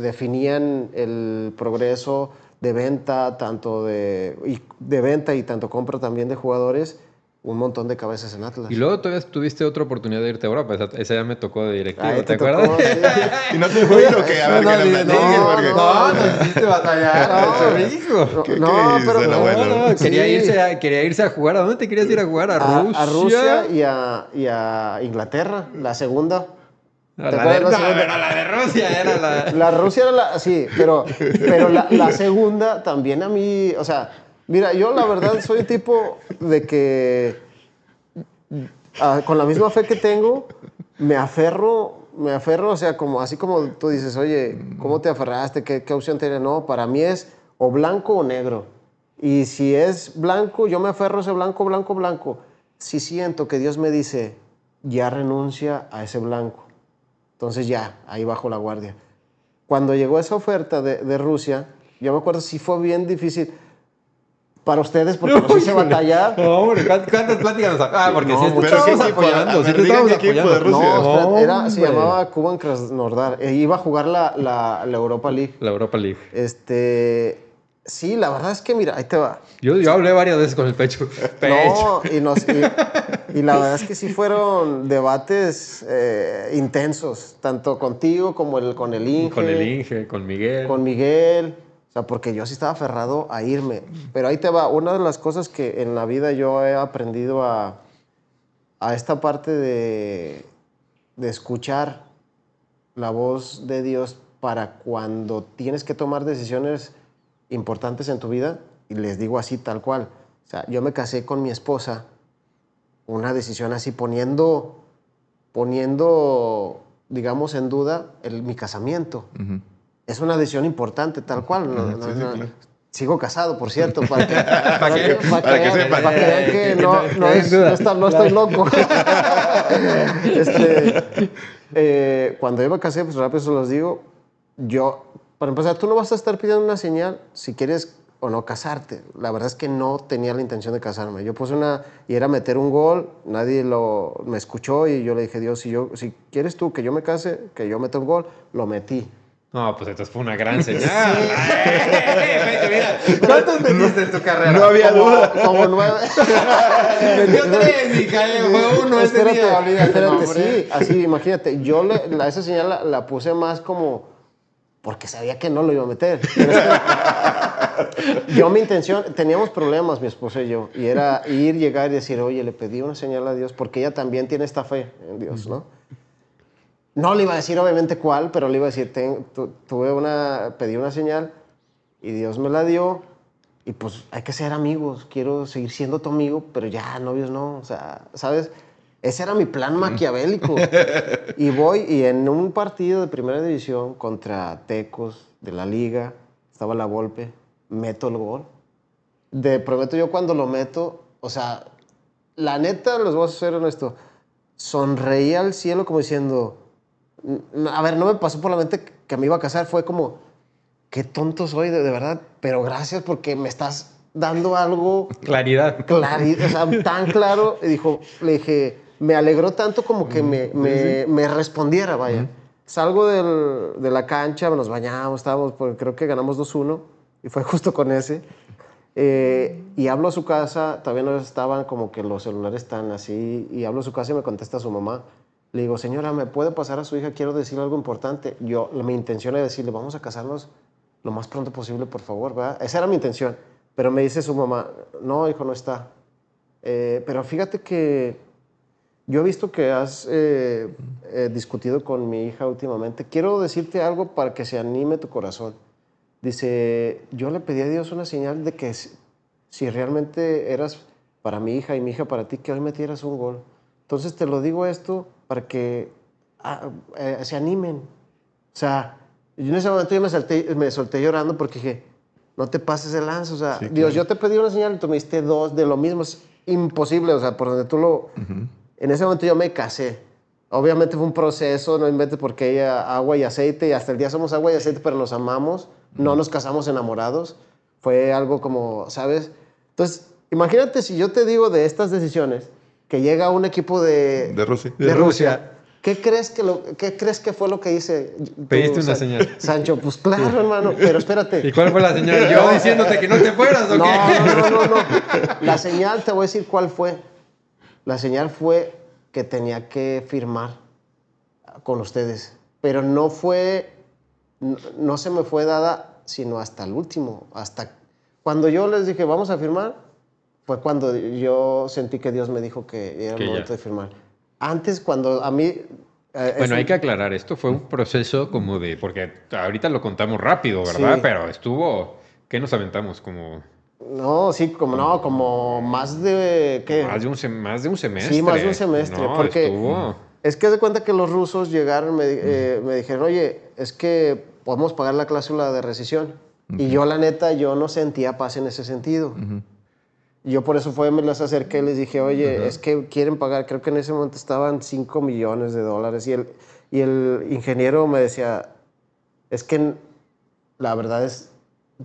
C: definían el progreso de venta, de venta y tanto compra también de jugadores, un montón de cabezas en Atlas.
B: Y luego todavía tuviste otra oportunidad de irte a Europa. Esa ya me tocó de directivo,
C: Ay,
B: ¿te acuerdas?
C: Tocó, sí.
A: Y no te fue lo que a ver, que la platiques, porque...
B: No, hiciste batallar, hijo.
A: ¿Qué dice el abuelo?
B: Quería irse a jugar. ¿A dónde te querías ir a jugar? ¿A Rusia?
C: A Rusia y a Inglaterra, la segunda.
B: La de Rusia era la...
C: La Rusia era la... Sí, pero la segunda también a mí... O sea, mira, yo la verdad soy un tipo de que con la misma fe que tengo, me aferro, o sea, así como tú dices, oye, ¿cómo te aferraste? ¿Qué opción tienes? No, para mí es o blanco o negro. Y si es blanco, yo me aferro a ese blanco, blanco, blanco. Si siento que Dios me dice, ya renuncia a ese blanco, entonces ya, ahí bajo la guardia. Cuando llegó esa oferta de Rusia, yo me acuerdo si fue bien difícil para ustedes porque nos hice batallar.
B: No, hombre, ¿cuántas pláticas nos porque
C: No,
B: sí te
C: pero
B: estábamos
A: ¿qué equipo?
B: apoyando,
A: A
B: sí
A: ver,
B: te
A: digan
B: estábamos
A: qué equipo de
B: apoyando.
A: Rusia.
C: No, espérate, se
B: Hombre.
C: llamaba Kuban Krasnodar. Iba a jugar la Europa League.
B: La Europa League.
C: Sí, la verdad es que, mira, ahí te va.
B: Yo hablé varias veces con el pecho.
C: No, y la verdad es que sí fueron debates intensos, tanto contigo como con el Inge.
B: Con el Inge, con Miguel.
C: Con Miguel. O sea, porque yo sí estaba aferrado a irme. Pero ahí te va. Una de las cosas que en la vida yo he aprendido a esta parte de escuchar la voz de Dios para cuando tienes que tomar decisiones importantes en tu vida, y les digo así tal cual. O sea, yo me casé con mi esposa, una decisión así poniendo digamos, en duda mi casamiento.
A: Ujú.
C: Es una decisión importante, tal cual.
A: Sí, claro.
C: Sigo casado, por cierto, para que
A: sepan.
C: vean que no estoy loco. Cuando yo me casé, pues rápido se los digo, para empezar, tú no vas a estar pidiendo una señal si quieres o no casarte. La verdad es que no tenía la intención de casarme. Yo puse y era meter un gol, nadie me escuchó y yo le dije, Dios, si quieres tú que yo me case, que yo meta un gol, lo metí.
B: No, pues entonces fue una gran señal. Mira, ¿cuántos metiste en tu carrera?
A: No había duda.
C: Como 9.
B: Metió 3 y fue uno ese día.
C: Espérate, sí, así, imagínate. Esa señal la puse más como porque sabía que no lo iba a meter. Yo mi intención, teníamos problemas mi esposa y yo, y era llegar y decir, oye, le pedí una señal a Dios, porque ella también tiene esta fe en Dios, ¿no? No le iba a decir obviamente cuál, pero le iba a decir, pedí una señal y Dios me la dio y pues hay que ser amigos, quiero seguir siendo tu amigo, pero ya novios no, o sea, ¿sabes? Ese era mi plan maquiavélico. Y voy y en un partido de primera división contra Tecos de la liga, estaba la Volpe, meto el gol. Prometo yo cuando lo meto, o sea, la neta, les voy a ser honesto, sonreí al cielo como diciendo... A ver, no me pasó por la mente que me iba a casar, fue como, qué tonto soy, de verdad, pero gracias porque me estás dando algo...
B: Claridad.
C: O sea, tan claro. Y le dije, me alegró tanto como que me respondiera, vaya. Salgo de la cancha, nos bañamos, porque creo que ganamos 2-1, y fue justo con ese. Y hablo a su casa, todavía no estaban como que los celulares están así, y hablo a su casa y me contesta su mamá. Le digo, señora, ¿me puede pasar a su hija? Quiero decirle algo importante. Mi intención era decirle, vamos a casarnos lo más pronto posible, por favor, ¿verdad? Esa era mi intención. Pero me dice su mamá, no, hijo, no está. Pero fíjate que yo he visto que has discutido con mi hija últimamente. Quiero decirte algo para que se anime tu corazón. Dice, yo le pedí a Dios una señal de que si realmente eras para mi hija y mi hija para ti, que hoy metieras un gol. Entonces te lo digo esto para que se animen. O sea, yo en ese momento yo me solté llorando porque dije, no te pases de lanza. O sea,
A: Sí,
C: Dios,
A: claro.
C: yo te pedí una señal y tú me diste 2 de lo mismo. Es imposible, o sea, por donde tú lo... En ese momento yo me casé. Obviamente fue un proceso, no inventes porque ella agua y aceite, y hasta el día somos agua y aceite, pero nos amamos, no nos casamos enamorados. Fue algo como, ¿sabes? Entonces, imagínate si yo te digo de estas decisiones, que llega un equipo de
A: Rusia.
B: De Rusia.
C: ¿Qué crees que fue lo que hice?
B: Pediste una señal.
C: Sancho, pues claro, hermano, pero espérate.
B: ¿Y cuál fue la señal? ¿Yo diciéndote que no te fueras o qué?
C: No. La señal, te voy a decir cuál fue. La señal fue que tenía que firmar con ustedes, pero no se me fue dada sino hasta el último, hasta cuando yo les dije vamos a firmar, fue cuando yo sentí que Dios me dijo que era el momento de firmar. Antes, cuando a mí...
B: Bueno, hay que aclarar, esto fue un proceso como de, porque ahorita lo contamos rápido, ¿verdad?
C: Sí.
B: Pero estuvo, ¿qué nos aventamos? Como
C: No, sí, como más de, ¿qué?
B: Más de un semestre.
C: Sí, más de un semestre,
B: No,
C: porque
B: estuvo...
C: es que de cuenta que los rusos llegaron, me dijeron, oye, es que podemos pagar la cláusula de rescisión. Y yo, la neta, yo no sentía paz en ese sentido. Y yo por eso me les acerqué y les dije, oye, es que quieren pagar, creo que en ese momento estaban $5 millones. Y el ingeniero me decía, es que la verdad es,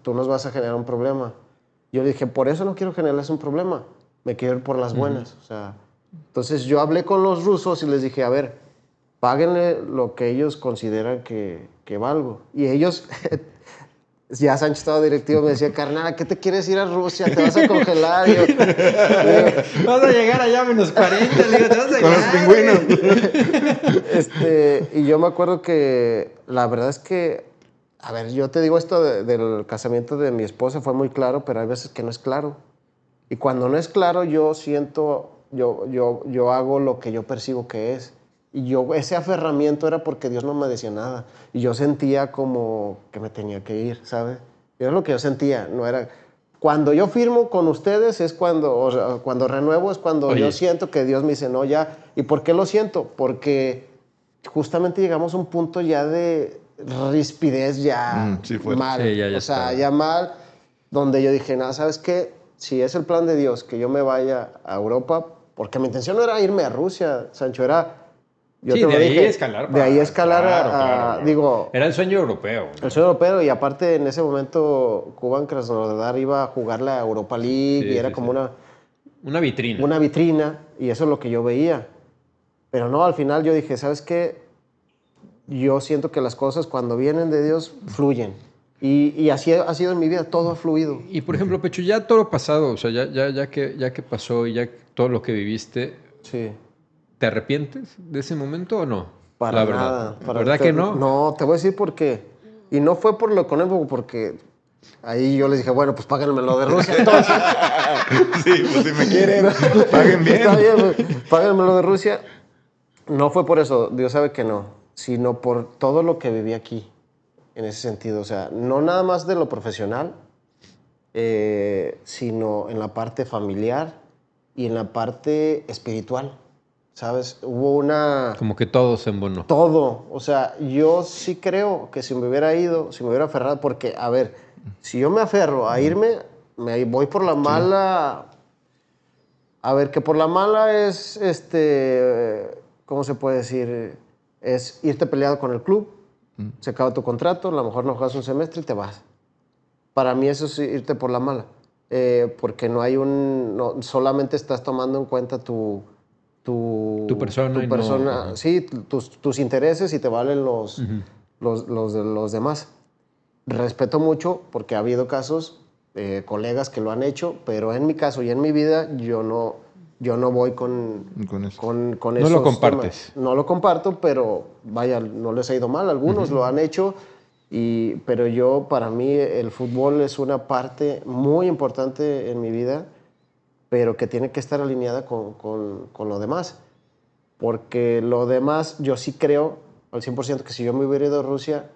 C: tú nos vas a generar un problema. Yo le dije, por eso no quiero generarles un problema, me quiero ir por las buenas. O sea, entonces yo hablé con los rusos y les dije, a ver, páguenle lo que ellos consideran que valgo. Y ellos, ya Sánchez estaba directivo, me decía, carnal, ¿qué te quieres ir a Rusia? Te vas a congelar. Y yo,
B: vas a llegar allá a -40, le digo, te vas a
A: con
B: llegar.
A: los pingüinos.
C: y yo me acuerdo que la verdad es que, a ver, yo te digo esto del casamiento de mi esposa, fue muy claro, pero hay veces que no es claro. Y cuando no es claro, yo siento, yo hago lo que yo percibo que es. Y ese aferramiento era porque Dios no me decía nada. Y yo sentía como que me tenía que ir, ¿sabes? Era lo que yo sentía, no era... Cuando yo firmo con ustedes es o sea, cuando renuevo es cuando yo siento que Dios me dice, no, ya. ¿Y por qué lo siento? Porque justamente llegamos a un punto ya de rispidez ya
A: Sí,
C: mal.
B: Sí, ya
C: o sea,
B: estaba.
C: ya mal, donde yo dije, nada, ¿sabes qué? Si es el plan de Dios que yo me vaya a Europa, porque mi intención no era irme a Rusia, Sancho, era... Yo
B: Sí,
C: te
B: de
C: lo
B: ahí
C: dije,
B: escalar.
C: de ahí escalar
B: claro.
C: digo,
B: Era el sueño europeo. ¿no?
C: el sueño europeo, y aparte en ese momento Kuban Krasnodar iba a jugar la Europa League y era
B: Sí,
C: como
B: sí. Una vitrina.
C: una vitrina, y eso es lo que yo veía. Pero no, al final yo dije, ¿sabes qué? Yo siento que las cosas cuando vienen de Dios fluyen. Y así ha sido en mi vida, todo ha fluido.
B: Y por ejemplo, Pecho, ya todo lo pasado, o sea, ya que pasó y ya todo lo que viviste,
C: Sí,
B: ¿te arrepientes de ese momento o no?
C: para
B: La verdad.
C: nada.
B: ¿Verdad que no?
C: No, te voy a decir por qué. Y no fue por lo económico, porque ahí yo les dije, bueno, pues páganme lo de Rusia entonces.
A: Sí, pues si me quieren, paguen bien.
C: Está bien, páganme lo de Rusia. No fue por eso, Dios sabe que no, sino por todo lo que viví aquí, en ese sentido. O sea, no nada más de lo profesional, sino en la parte familiar y en la parte espiritual, ¿sabes? Hubo
B: Como que todo se embonó.
C: todo. O sea, yo sí creo que si me hubiera ido, si me hubiera aferrado, porque, a ver, si yo me aferro a irme, me voy por la mala. A ver, que por la mala es, ¿cómo se puede decir? Es irte peleado con el club, se acaba tu contrato, a lo mejor no juegas un semestre y te vas. Para mí eso es irte por la mala, porque no, solamente estás tomando en cuenta tu
B: persona y no, ajá.
C: sí, tus intereses, y te valen los de los demás. Respeto mucho porque ha habido casos, colegas que lo han hecho, pero en mi caso y en mi vida yo no voy con
A: eso.
C: con
B: No
C: esos
B: lo compartes.
C: temas. No lo comparto, pero vaya, no les ha ido mal. Algunos lo han hecho, pero para mí, el fútbol es una parte muy importante en mi vida, pero que tiene que estar alineada con lo demás. Porque lo demás, yo sí creo al 100% que si yo me hubiera ido a Rusia,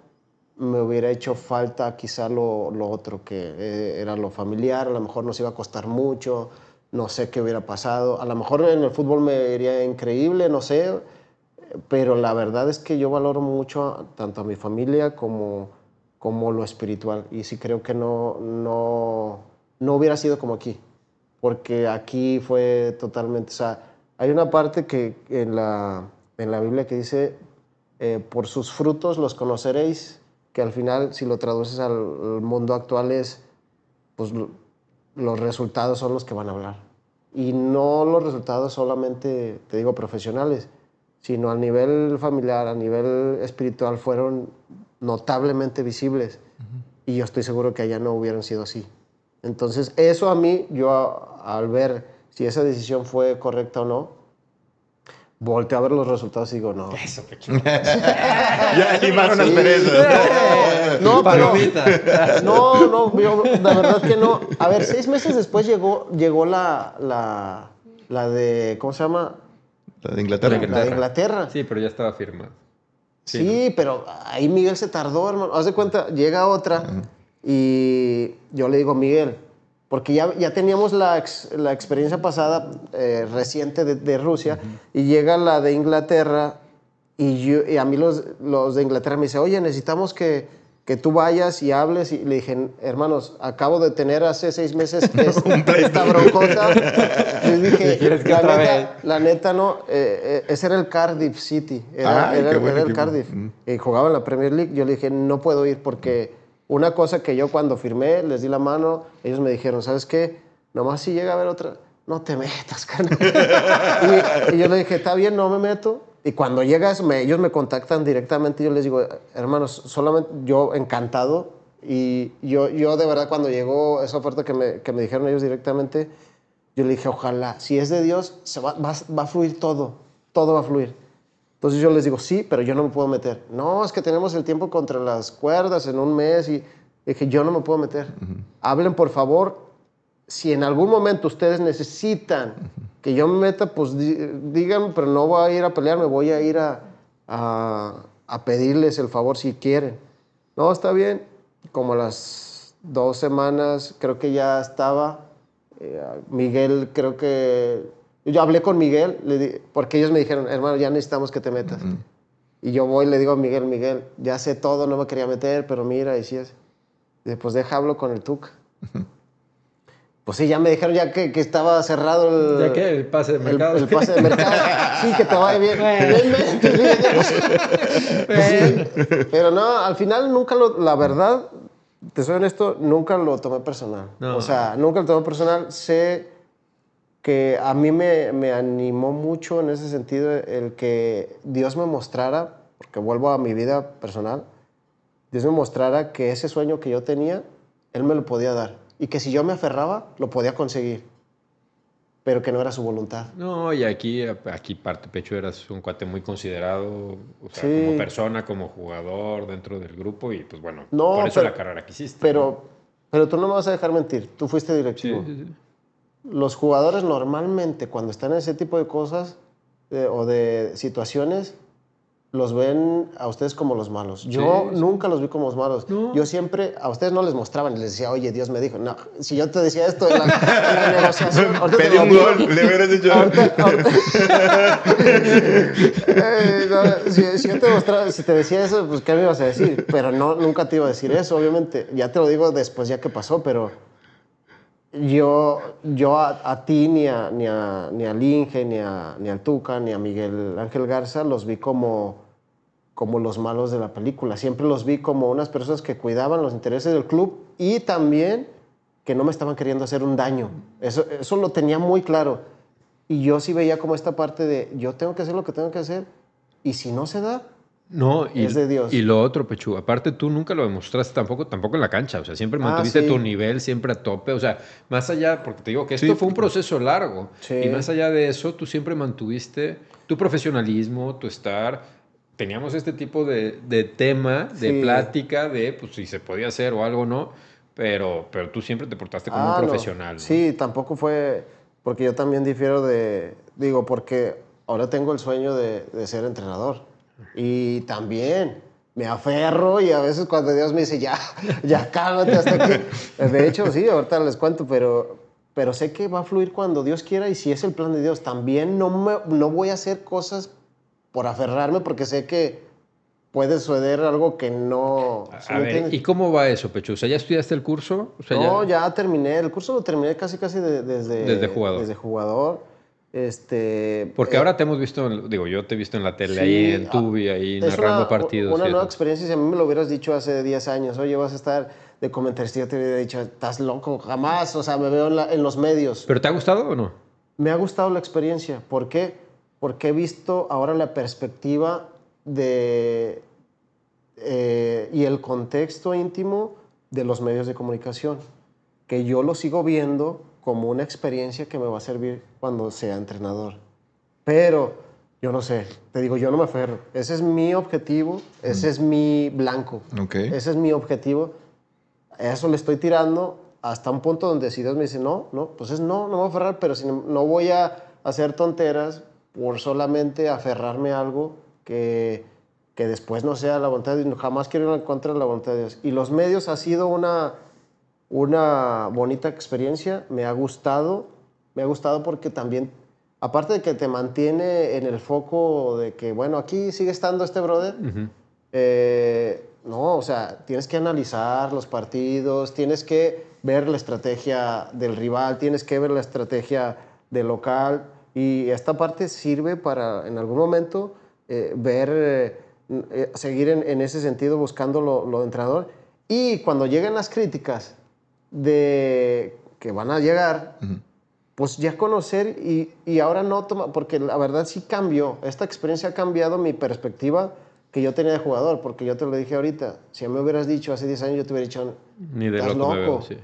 C: me hubiera hecho falta quizá lo otro, que era lo familiar. A lo mejor nos iba a costar mucho, no sé qué hubiera pasado. A lo mejor en el fútbol me iría increíble, no sé, pero la verdad es que yo valoro mucho tanto a mi familia como lo espiritual. Y sí creo que no hubiera sido como aquí, porque aquí fue totalmente... O sea, hay una parte que en la Biblia que dice, por sus frutos los conoceréis, que al final, si lo traduces al mundo actual, es, pues los resultados son los que van a hablar. Y no los resultados solamente, te digo, profesionales, sino a nivel familiar, a nivel espiritual, fueron notablemente visibles. Y yo estoy seguro que allá no hubieran sido así. Entonces, eso a mí, yo al ver si esa decisión fue correcta o no, volteo a ver los resultados y digo, no.
B: Eso, Pecho.
A: Ya limaron las
C: Sí.
A: perezas.
C: No, pero...
B: Palomita.
C: No, la verdad que no. A ver, 6 meses después llegó la de, ¿cómo se llama?
A: La de Inglaterra.
C: La de Inglaterra.
B: Sí, pero ya estaba firmado.
C: Sí, pero ahí Miguel se tardó, hermano. Haz de cuenta, llega otra y yo le digo, Miguel, porque ya teníamos la experiencia pasada reciente de Rusia, y llega la de Inglaterra, y a mí los de Inglaterra me dicen, oye, necesitamos que tú vayas y hables. Y le dije, hermanos, acabo de tener hace 6 meses esta broncota. Les dije,
B: ¿Quieres que otra vez?
C: la neta no, ese era el Cardiff City, era
A: Qué buen
C: el
A: equipo.
C: Cardiff, y jugaba en la Premier League. Yo le dije, no puedo ir porque una cosa que yo cuando firmé, les di la mano, ellos me dijeron, ¿sabes qué? Nomás si llega a haber otra, no te metas, carnal. y yo le dije, está bien, no me meto. Y cuando llegas, ellos me contactan directamente y yo les digo, hermanos, solamente yo encantado. Y yo de verdad, cuando llegó esa oferta que me dijeron ellos directamente, yo le dije, ojalá, si es de Dios, va a fluir todo va a fluir. Entonces yo les digo, sí, pero yo no me puedo meter. No, es que tenemos el tiempo contra las cuerdas en un mes. Y dije, yo no me puedo meter. Hablen, por favor. Si en algún momento ustedes necesitan que yo me meta, pues díganme, pero no voy a ir a pelear, me voy a ir a pedirles el favor si quieren. No, está bien. Como a las 2 semanas creo que ya estaba. Miguel, creo que... Yo hablé con Miguel, porque ellos me dijeron, hermano, ya necesitamos que te metas. Y yo voy y le digo a Miguel, ya sé todo, no me quería meter, pero mira, y si es... Y después hablo con el Tuca. Pues sí, ya me dijeron ya que estaba cerrado
B: ¿Ya qué? ¿El pase de mercado?
C: El pase de mercado. Sí, que te vaya bien. Sí, pero no, al final nunca la verdad, te soy honesto, nunca lo tomé personal.
B: No.
C: O sea, nunca lo tomé personal. Sé que a mí me animó mucho en ese sentido el que Dios me mostrara, porque vuelvo a mi vida personal, Dios me mostrara que ese sueño que yo tenía, Él me lo podía dar. Y que si yo me aferraba, lo podía conseguir. Pero que no era su voluntad.
B: No, y aquí parte Pecho eras un cuate muy considerado, o sea,
C: Sí.
B: como persona, como jugador dentro del grupo, y pues bueno,
C: No,
B: por eso la carrera que hiciste.
C: Pero tú no me vas a dejar mentir. Tú fuiste
B: ¿no?
C: directivo.
B: Sí.
C: Los jugadores normalmente cuando están en ese tipo de cosas o de situaciones, los ven a ustedes como los malos. Yo nunca los vi como los malos.
B: No.
C: Yo siempre, a ustedes no les mostraban, les decía, oye, Dios me dijo. No, si yo te decía esto en la negociación, ahorita
A: Pedí
C: te lo
A: un
C: digo.
A: gol, le hubieras dicho.
C: No, si yo te mostraba, si te decía eso, pues ¿qué me ibas a decir? Pero no, nunca te iba a decir eso, obviamente. Ya te lo digo después, ya que pasó, pero yo a ti, ni al Inge, ni al Tuca, ni a Miguel Ángel Garza, los vi como los malos de la película. Siempre los vi como unas personas que cuidaban los intereses del club y también que no me estaban queriendo hacer un daño. Eso lo tenía muy claro. Y yo sí veía como esta parte de yo tengo que hacer lo que tengo que hacer y si no se da,
B: No,
C: es de Dios.
B: Y lo otro, Pechu, aparte tú nunca lo demostraste tampoco en la cancha, o sea, siempre mantuviste
C: sí.
B: tu nivel, siempre a tope, o sea, más allá, porque te digo que esto
A: Sí.
B: fue un proceso largo,
C: Sí.
B: y más allá de eso, tú siempre mantuviste tu profesionalismo, tu estar, teníamos este tipo de tema, de
C: Sí.
B: plática, de pues si se podía hacer o algo, ¿no? Pero tú siempre te portaste como un
C: No.
B: profesional, ¿no?
C: Sí, tampoco fue, porque yo también difiero porque ahora tengo el sueño de ser entrenador. Y también me aferro y a veces cuando Dios me dice, ya cálmate hasta aquí. De hecho, sí, ahorita les cuento, pero sé que va a fluir cuando Dios quiera y si es el plan de Dios. También no voy a hacer cosas por aferrarme porque sé que puede suceder algo que no... ¿sí
B: A
C: me
B: ver,
C: entiendes?
B: ¿y cómo va eso, Pechu? O sea, ¿ya estudiaste el curso? O sea,
C: No, ya terminé. El curso lo terminé casi
B: Desde jugador.
C: Desde jugador.
B: Porque ahora te hemos visto, yo te he visto en la tele, ahí en Tubi, ahí
C: es
B: narrando partidos.
C: una
B: y
C: nueva
B: eso.
C: experiencia. Si a mí me lo hubieras dicho hace 10 años, oye, vas a estar de comentarista, yo te hubiera dicho, estás loco, jamás. O sea, me veo en los medios.
B: ¿Pero te ha gustado o no?
C: Me ha gustado la experiencia. ¿Por qué? Porque he visto ahora la perspectiva y el contexto íntimo de los medios de comunicación, que yo lo sigo viendo como una experiencia que me va a servir cuando sea entrenador. Pero yo no sé, te digo, yo no me aferro. Ese es mi objetivo, ese es mi blanco.
A: Okay.
C: Ese es mi objetivo. A eso le estoy tirando hasta un punto donde si Dios me dice no, pues no me voy a aferrar, pero no voy a hacer tonteras por solamente aferrarme a algo que después no sea la voluntad de Dios. Jamás quiero ir en contra de la voluntad de Dios. Y los medios ha sido una una bonita experiencia, me ha gustado porque también, aparte de que te mantiene en el foco de que, bueno, aquí sigue estando este brother, no, o sea, tienes que analizar los partidos, tienes que ver la estrategia del rival, tienes que ver la estrategia del local, y esta parte sirve para, en algún momento, seguir en ese sentido buscando lo de entrenador. Y cuando lleguen las críticas de que van a llegar, pues ya conocer y ahora no toma, porque la verdad sí cambió, esta experiencia ha cambiado mi perspectiva que yo tenía de jugador, porque yo te lo dije ahorita, si me hubieras dicho hace 10 años yo te hubiera dicho,
B: Ni de
C: estás
B: loco me
C: loco.
B: veo, sí.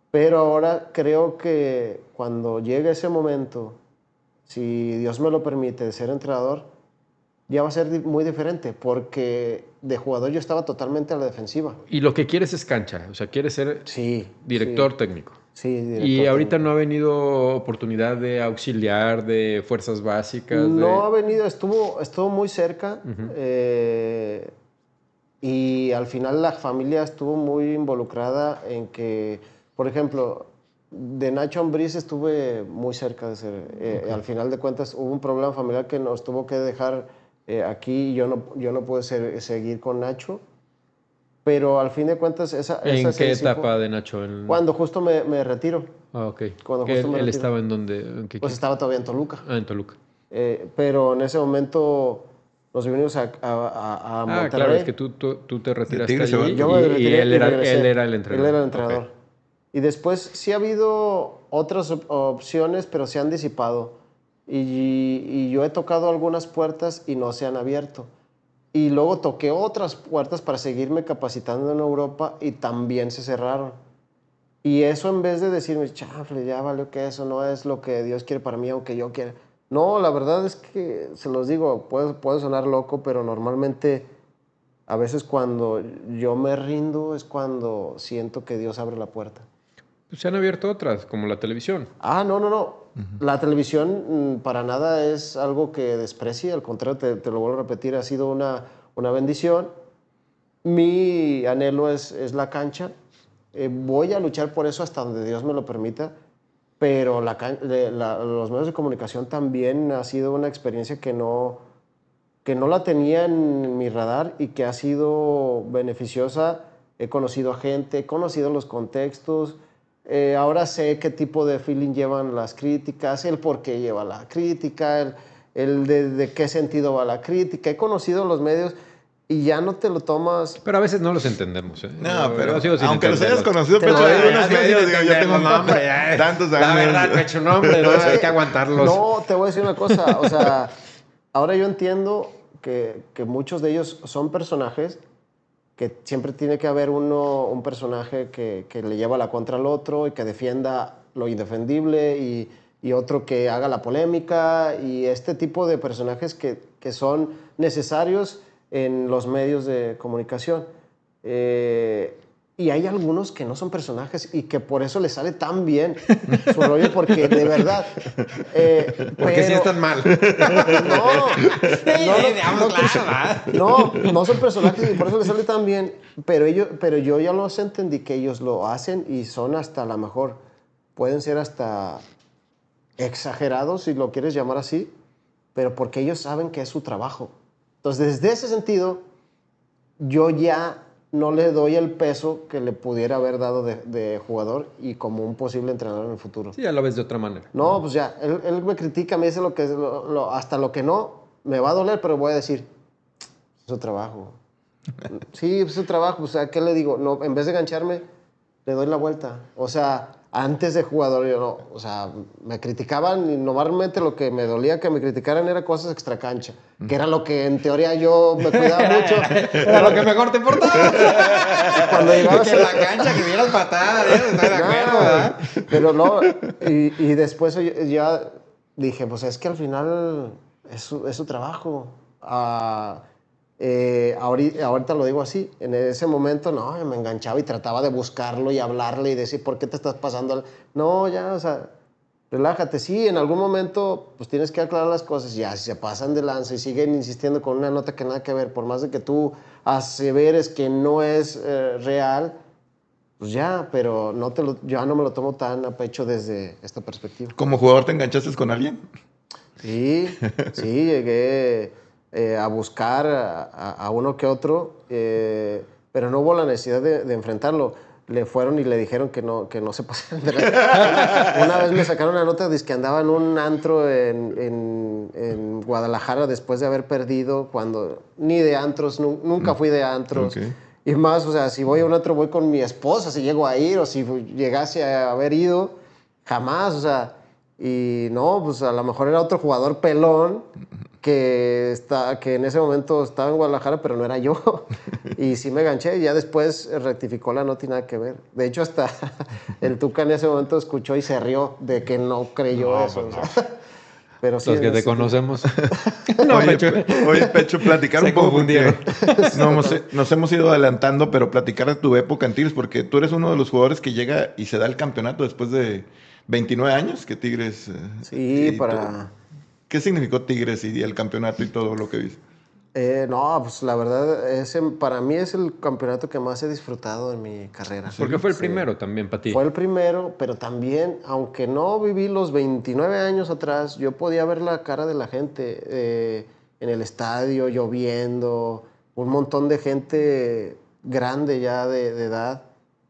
C: Pero ahora creo que cuando llegue ese momento, si Dios me lo permite, de ser entrenador, ya va a ser muy diferente, porque de jugador yo estaba totalmente a la defensiva.
B: Y lo que quieres es cancha, o sea, quieres ser
C: Sí,
B: director técnico.
C: sí, director
B: Y ahorita
C: técnico.
B: no ha venido oportunidad de auxiliar, de fuerzas básicas,
C: No
B: de...
C: ha venido, estuvo muy cerca, y al final la familia estuvo muy involucrada en que, por ejemplo, de Nacho Ambriz estuve muy cerca de ser. Al final de cuentas hubo un problema familiar que nos tuvo que dejar aquí y yo no pude seguir con Nacho, pero al fin de cuentas esa
B: ¿En
C: se
B: qué
C: disipó
B: etapa de Nacho?
C: cuando justo me retiro.
B: Ah, ok.
C: Cuando
B: ¿Que
C: justo
B: él,
C: me
B: él
C: retiro.
B: estaba en dónde? ¿En qué
C: Pues
B: equipo?
C: estaba todavía en Toluca.
B: Ah, en Toluca.
C: Pero en ese momento nos vinimos a
B: Ah,
C: Monterrey.
B: claro, es que tú te retiraste
A: Tigres se va al
B: allí
C: Yo me
B: y
C: retiré
B: él
C: y
B: era,
C: regresé.
B: él era el
C: Él
B: entrenador.
C: era el
B: Ok.
C: entrenador. Y después sí ha habido otras opciones, pero se han disipado. Y yo he tocado algunas puertas y no se han abierto. Y luego toqué otras puertas para seguirme capacitando en Europa y también se cerraron. Y eso, en vez de decirme, chafle, ya valió que eso no es lo que Dios quiere para mí, aunque yo quiera. No, la verdad es que, se los digo, puede sonar loco, pero normalmente a veces cuando yo me rindo es cuando siento que Dios abre la puerta.
B: Pues se han abierto otras, como la televisión.
C: Ah, no. La televisión para nada es algo que desprecie, al contrario, te lo vuelvo a repetir, ha sido una bendición. Mi anhelo es la cancha. Voy a luchar por eso hasta donde Dios me lo permita, pero los medios de comunicación también ha sido una experiencia que no la tenía en mi radar y que ha sido beneficiosa. He conocido a gente, he conocido los contextos, ahora sé qué tipo de feeling llevan las críticas, el por qué lleva la crítica, el de qué sentido va la crítica. He conocido los medios y ya no te lo tomas.
B: Pero a veces no los entendemos, ¿eh?
A: No, pero
B: Yo sigo sin
A: aunque los hayas
B: entenderlos.
A: conocido,
C: Te
A: Pecho,
C: lo
A: hay
C: digo,
A: unos
B: sigo
A: medios,
B: sin
A: digo, yo tengo
B: entenderlos, no, hombre, ya,
A: tantos
B: la
A: años.
B: verdad, Pecho, no, hombre, no, hay que aguantarlos.
C: No, te voy a decir una cosa, o sea, ahora yo entiendo que muchos de ellos son personajes, que siempre tiene que haber un personaje que le lleva la contra al otro y que defienda lo indefendible y otro que haga la polémica, y este tipo de personajes que son necesarios en los medios de comunicación. Y hay algunos que no son personajes y que por eso les sale tan bien su rollo, porque de verdad...
B: Porque sí están mal.
C: No son personajes y por eso les sale tan bien, pero yo ya los entendí que ellos lo hacen y son hasta, a lo mejor, pueden ser hasta exagerados, si lo quieres llamar así, pero porque ellos saben que es su trabajo. Entonces, desde ese sentido, yo ya no le doy el peso que le pudiera haber dado de jugador y como un posible entrenador en el futuro.
B: Sí, ya lo ves de otra manera.
C: No, pues ya, él me critica, me dice hasta lo que no, me va a doler, pero voy a decir, es su trabajo. Sí, es su trabajo, o sea, ¿qué le digo? No, en vez de engancharme, le doy la vuelta. O sea, antes de jugador yo no, o sea, me criticaban y normalmente lo que me dolía que me criticaran era cosas extracancha, que era lo que en teoría yo me cuidaba mucho.
B: Era lo que mejor te importaba.
C: Cuando llegaba
B: Que en la cancha, que vieras patadas, estoy de acuerdo, ¿verdad?
C: Pero no, y después ya dije, pues es que al final es su trabajo. Ahorita lo digo así, en ese momento no, me enganchaba y trataba de buscarlo y hablarle y decir, ¿por qué te estás pasando? No, ya, o sea, relájate. Sí, en algún momento pues tienes que aclarar las cosas. Ya, si se pasan de lanza y siguen insistiendo con una nota que nada que ver, por más de que tú aseveres que no es real, pues ya, pero ya no me lo tomo tan a pecho desde esta perspectiva.
A: ¿Como jugador te enganchaste con alguien?
C: Sí, sí, llegué a buscar a uno que otro, pero no hubo la necesidad de enfrentarlo. Le fueron y le dijeron que no se pasaran de Una vez me sacaron una nota de que andaba en un antro en Guadalajara después de haber perdido, cuando ni de antros, nunca fui de antros.
A: Ok.
C: Y más, o sea, si voy a un antro voy con mi esposa, si llego a ir o si llegase a haber ido, jamás, o sea, y no, pues a lo mejor era otro jugador pelón que en ese momento estaba en Guadalajara, pero no era yo. Y sí me ganché, y ya después rectificó la nota y nada que ver. De hecho, hasta el Tuca en ese momento escuchó y se rió de que no creyó
B: No,
C: eso.
B: pues
C: O sea, pero sí,
B: Los que te
C: sí.
B: conocemos.
A: Oye,
B: Pecho.
A: oye, Pecho, platicar
B: Se
A: un poco
B: confundieron.
A: porque nos hemos ido adelantando, pero platicar de tu época en Tigres, porque tú eres uno de los jugadores que llega y se da el campeonato después de 29 años que Tigres...
C: Sí,
A: y ¿qué significó Tigres y el campeonato y todo lo que viste?
C: No, pues la verdad, para mí es el campeonato que más he disfrutado en mi carrera.
B: Porque fue el
C: Sí.
B: primero también para ti.
C: Fue el primero, pero también, aunque no viví los 29 años atrás, yo podía ver la cara de la gente en el estadio, lloviendo, un montón de gente grande ya de edad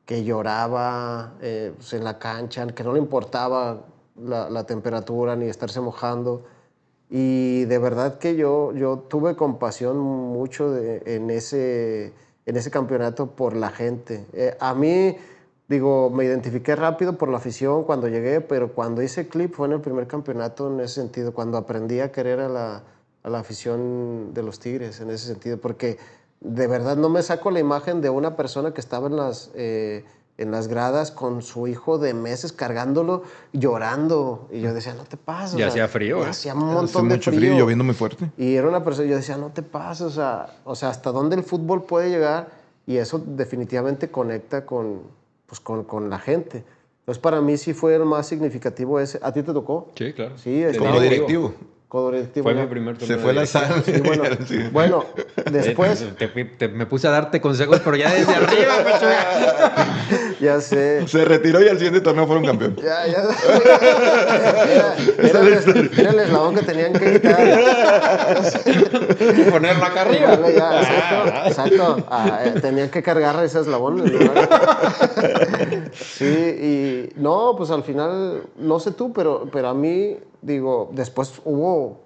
C: que lloraba pues en la cancha, que no le importaba la temperatura ni estarse mojando. Y de verdad que yo tuve compasión mucho en ese campeonato por la gente. A mí, digo, me identifiqué rápido por la afición cuando llegué, pero cuando hice clip fue en el primer campeonato en ese sentido, cuando aprendí a querer a la afición de los Tigres en ese sentido, porque de verdad no me saco la imagen de una persona que estaba en las gradas con su hijo de meses cargándolo, llorando. Y yo decía, no te pases.
B: Y hacía frío,
C: Y
B: ¿eh?
C: hacía un
A: Hace
C: montón de
A: mucho frío y lloviendo muy fuerte.
C: Y era una persona, yo decía, no te pases. O sea, hasta dónde el fútbol puede llegar. Y eso definitivamente conecta pues, con la gente. Entonces, para mí sí fue el más significativo ese. ¿A ti te tocó?
B: Sí, claro.
C: Sí,
B: De
C: estaba-
A: Como directivo.
C: Codirectivo
B: Fue
C: ya.
B: mi primer
A: Se
B: torneo
A: fue
B: de
A: la
B: directivo.
A: sal.
C: Sí, bueno,
A: Sí.
C: bueno, después,
B: Me puse a darte consejos, pero ya desde arriba, Pechuga.
C: ya sé.
A: Se retiró y al siguiente torneo fueron campeón.
C: Ya.
A: Esa es la historia.
C: Era el eslabón que tenían que quitar.
B: Y ponerla acá arriba.
C: Vale, ya, exacto. Tenían que cargar ese eslabón. En lugar. Sí, y no, pues al final, no sé tú, pero a mí, digo, después hubo...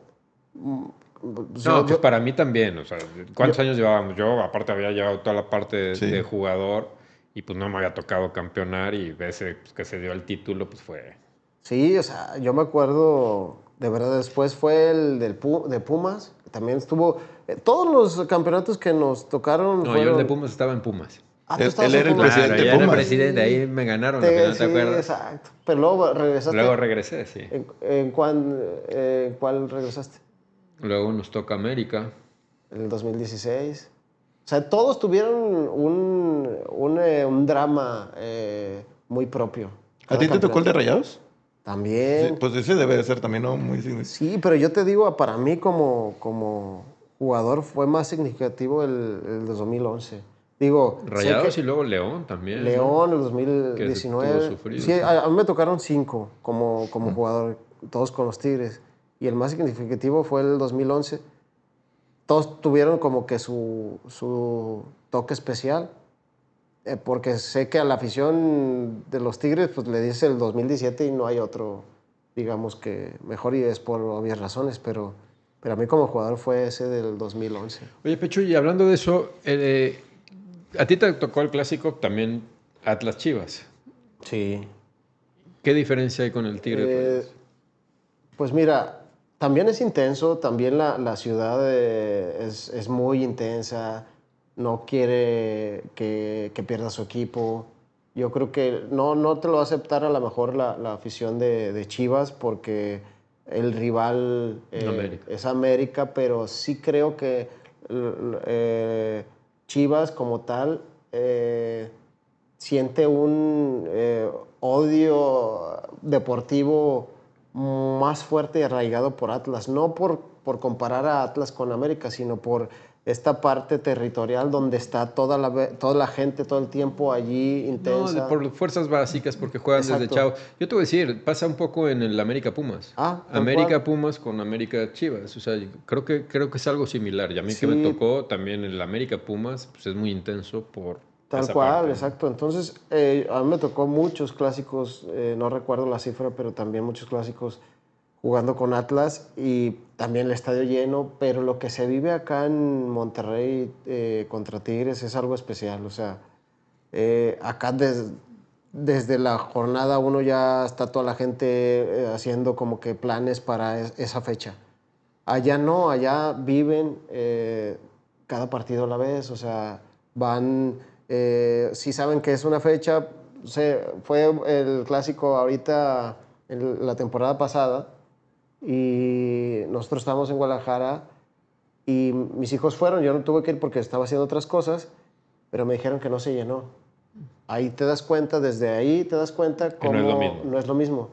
B: No, pues para mí también. O sea, ¿cuántos años llevábamos? Yo, aparte, había llevado toda la parte de jugador y pues no me había tocado campeonar y ese pues, que se dio el título, pues fue...
C: Sí, o sea, yo me acuerdo, de verdad, después fue el de Pumas, también estuvo... todos los campeonatos que nos tocaron
B: No, yo
C: fueron...
B: el de Pumas estaba en Pumas.
C: Ah, tú
A: Él
C: estabas
A: era
C: en
A: el
C: Pumas.
A: presidente
B: Claro,
A: de
B: ya era el
A: Pumas.
B: presidente, ahí me ganaron, al final, ¿te acuerdas?
C: Exacto. Pero luego regresaste.
B: Luego regresé, sí.
C: ¿En cuál regresaste?
B: Luego nos toca América.
C: En el 2016. O sea, todos tuvieron un drama muy propio.
A: ¿A ti te tocó el de Rayados?
C: También.
A: Sí, pues ese debe de ser también, ¿no? Muy significativo.
C: Sí, pero yo te digo, para mí como jugador fue más significativo el de 2011. Digo, sé
B: Rayados
C: que
B: y luego León también. ¿no?
C: León, el
B: Que
C: 2019.
B: estuvo sufrido,
C: Sí,
B: sí.
C: a mí me tocaron 5 como jugador, todos con los Tigres. Y el más significativo fue el 2011. Todos tuvieron como que su toque especial. Porque sé que a la afición de los Tigres pues le dice el 2017 y no hay otro, digamos que mejor, y es por obvias razones, pero a mí como jugador fue ese del 2011.
B: Oye, Pecho, y hablando de eso, a ti te tocó el clásico también Atlas Chivas.
C: Sí.
B: ¿Qué diferencia hay con el Tigre?
C: Pues mira, también es intenso, también la ciudad es muy intensa, no quiere que pierda su equipo. Yo creo que no te lo va a aceptar a lo mejor la afición de Chivas porque el rival
B: América.
C: es América, pero sí creo que Chivas como tal siente un odio deportivo más fuerte y arraigado por Atlas. No por comparar a Atlas con América, sino por esta parte territorial donde está toda la gente todo el tiempo allí intensa.
B: No, por fuerzas básicas, porque juegan desde
C: Exacto.
B: chavo. Yo te voy a decir, pasa un poco en el América Pumas.
C: Tal
B: América
C: cual.
B: Pumas con América Chivas. O sea, creo que es algo similar. Y a mí que me
C: Sí.
B: tocó también el América Pumas, pues es muy intenso por
C: Tal
B: esa
C: cual,
B: parte, ¿no?
C: exacto. Entonces, a mí me tocó muchos clásicos, no recuerdo la cifra, pero también muchos clásicos jugando con Atlas y también el estadio lleno, pero lo que se vive acá en Monterrey contra Tigres es algo especial. O sea, acá desde la jornada uno ya está toda la gente haciendo como que planes para esa fecha. Allá no, allá viven cada partido a la vez, o sea, van, si saben que es una fecha, fue el clásico ahorita en la temporada pasada y nosotros estábamos en Guadalajara y mis hijos fueron, yo no tuve que ir porque estaba haciendo otras cosas, pero me dijeron que no se llenó. Ahí te das cuenta, desde ahí te das cuenta
B: Que no es lo
C: cómo
B: mismo.
C: no es lo mismo.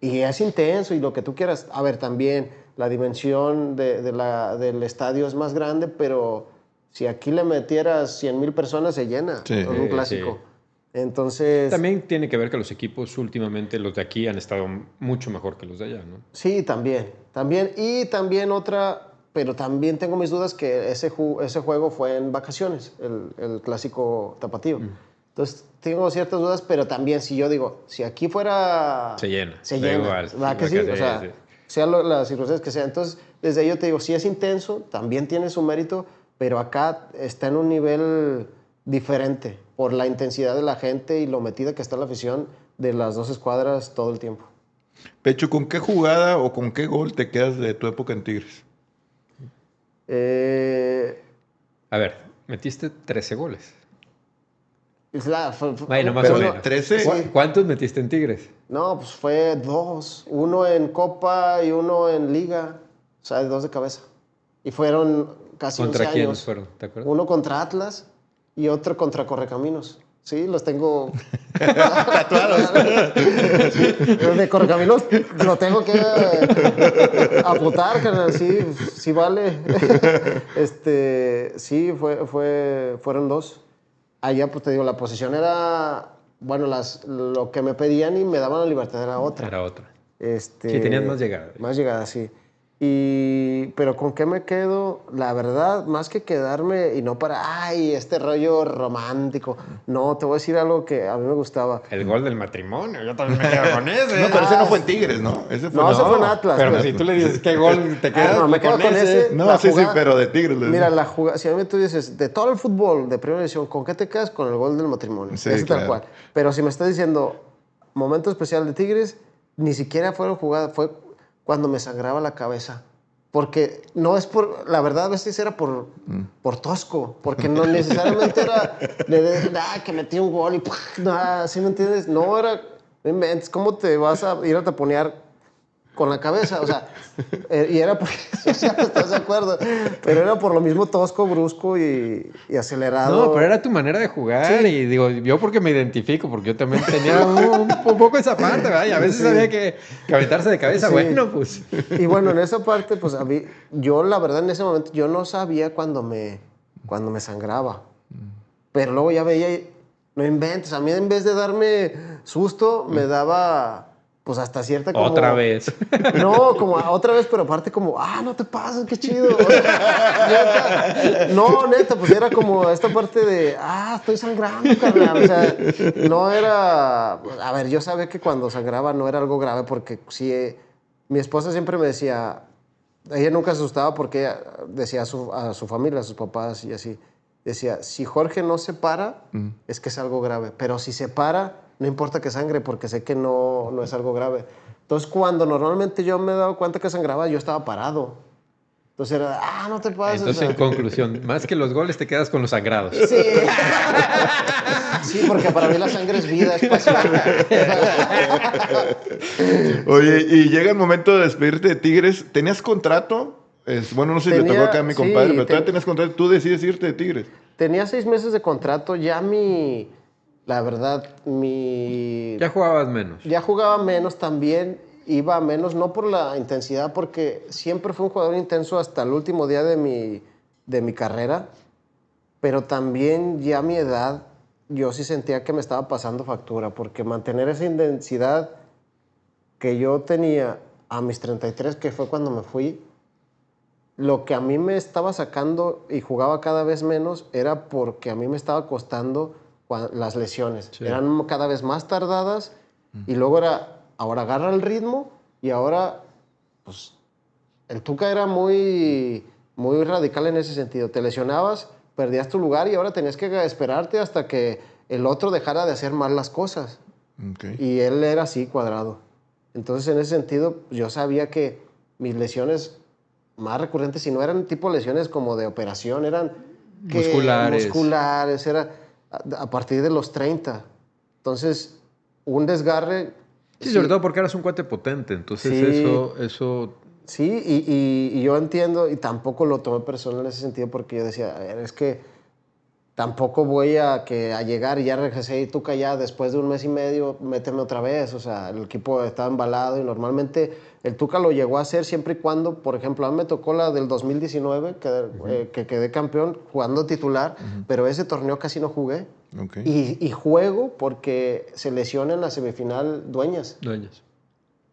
C: Y es intenso y lo que tú quieras. A ver, también la dimensión del estadio es más grande, pero si aquí le metieras 100,000 personas se llena
A: Sí.
C: en un
B: Sí,
C: clásico.
B: sí.
C: Entonces,
B: También tiene que ver que los equipos últimamente, los de aquí, han estado mucho mejor que los de allá, ¿no?
C: sí, también. Y también otra, pero también tengo mis dudas que ese juego fue en vacaciones, el clásico tapatío. Entonces, tengo ciertas dudas, pero también si yo digo, si aquí fuera...
B: Se llena,
C: Se
B: da
C: llena.
B: igual,
C: ¿Verdad que
B: da
C: sí?
B: que
C: O
B: sí,
C: sea,
B: sí.
C: sea las circunstancias que sean. Entonces, desde ahí yo te digo, sí es intenso, también tiene su mérito, pero acá está en un nivel diferente por la intensidad de la gente y lo metida que está la afición de las dos escuadras todo el tiempo.
A: Pecho, ¿con qué jugada o con qué gol te quedas de tu época en Tigres?
C: Eh,
B: A ver, metiste 13 goles.
C: Bueno,
B: más o
A: Pero
B: menos.
A: 13.
C: Sí.
B: ¿Cuántos metiste en Tigres?
C: No, pues fue 2. Uno en Copa y uno en Liga. O sea, 2 de cabeza. Y fueron casi 11
B: ¿Contra quiénes
C: años.
B: fueron? ¿Te acuerdas?
C: Uno contra Atlas y otro contra Correcaminos. Sí, los tengo
A: Tatuados.
C: Los de Correcaminos lo tengo que apuntar, carnal. Sí, sí vale. Sí, fueron 2. Allá, pues te digo, la posición era, bueno, lo que me pedían y me daban la libertad era otra.
B: Era otra.
C: Sí,
B: tenías más llegada.
C: Más llegada, sí. Pero ¿con qué me quedo? La verdad, más que quedarme y no para, ay, este rollo romántico. No, te voy a decir algo que a mí me gustaba.
B: El gol del matrimonio, yo también me quedo con ese.
A: No, pero ese no fue en Tigres, ¿no? Ese fue
C: No, ese fue en Atlas.
B: Pero si tú le dices qué gol te quedas
C: No, me quedo con ese.
A: No,
C: la
A: sí,
C: jugada-
A: pero de Tigres.
C: Mira, la jugada, si a mí tú dices, de todo el fútbol de primera división, ¿con qué te quedas? Con el gol del matrimonio.
A: Sí,
C: Ese
A: claro.
C: tal cual. Pero si me estás diciendo, momento especial de Tigres, ni siquiera fueron jugadas, fue cuando me sangraba la cabeza. Porque no es por, la verdad a veces era por tosco, porque no necesariamente era que metí un gol y nada, ¿sí me entiendes? No era, no inventes, ¿cómo te vas a ir a taponear con la cabeza? O sea, y era porque, o sea, ¿estás de acuerdo? Pero era por lo mismo tosco, brusco y acelerado.
B: No, pero era tu manera de jugar
C: Sí.
B: y digo, yo porque me identifico, porque yo también tenía un poco esa parte, ¿verdad? Y a veces
C: Sí.
B: había que aventarse de cabeza,
C: Sí.
B: bueno, pues.
C: Y bueno, en esa parte, pues a mí, yo la verdad en ese momento, yo no sabía cuando me sangraba. Pero luego ya veía, y, no inventes, a mí en vez de darme susto, me daba, pues hasta cierta como...
B: Otra vez.
C: No, como otra vez, pero aparte como, no te pases, qué chido. O sea, neta, no, neta, pues era como esta parte de, estoy sangrando, carnal. O sea, no era, a ver, yo sabía que cuando sangraba no era algo grave porque sí, mi esposa siempre me decía, ella nunca se asustaba porque ella decía a su familia, a sus papás y así, decía, si Jorge no se para, es que es algo grave, pero si se para, no importa que sangre porque sé que no es algo grave. Entonces, cuando normalmente yo me he dado cuenta que sangraba, yo estaba parado. Entonces era, no te pases.
B: Entonces, en conclusión, más que los goles te quedas con los sangrados.
C: Sí. Sí, porque para mí la sangre es vida, es pasión.
A: Oye, y llega el momento de despedirte de Tigres. ¿Tenías contrato? Bueno, no sé si le tocó acá a mi compadre, pero todavía tenías contrato. Tú decides irte de Tigres.
C: Tenía 6 meses de contrato, la verdad,
B: Ya jugabas menos.
C: ya jugaba menos también, iba a menos, no por la intensidad, porque siempre fui un jugador intenso hasta el último día de de mi carrera, pero también ya a mi edad yo sí sentía que me estaba pasando factura, porque mantener esa intensidad que yo tenía a mis 33, que fue cuando me fui, lo que a mí me estaba sacando y jugaba cada vez menos era porque a mí me estaba costando las lesiones.
B: Sí.
C: Eran cada vez más tardadas y luego era, ahora agarra el ritmo y ahora, pues, el Tuca era muy, muy radical en ese sentido. Te lesionabas, perdías tu lugar y ahora tenías que esperarte hasta que el otro dejara de hacer mal las cosas.
A: Okay.
C: Y él era así, cuadrado. Entonces, en ese sentido, yo sabía que mis lesiones más recurrentes, si no eran tipo lesiones como de operación, eran musculares, era a partir de los 30. Entonces, un desgarre...
B: Sí, sobre todo porque eras un cuate potente, entonces
C: Sí.
B: eso...
C: Sí, y yo entiendo, y tampoco lo tomé personal en ese sentido, porque yo decía, a ver, es que tampoco voy a llegar y ya regresé y Tuca ya después de un mes y medio méteme otra vez. O sea, el equipo estaba embalado y normalmente el Tuca lo llegó a hacer siempre y cuando, por ejemplo, a mí me tocó la del 2019, que quedé campeón jugando titular, pero ese torneo casi no jugué.
A: Okay.
C: Y juego porque se lesiona en la semifinal Dueñas.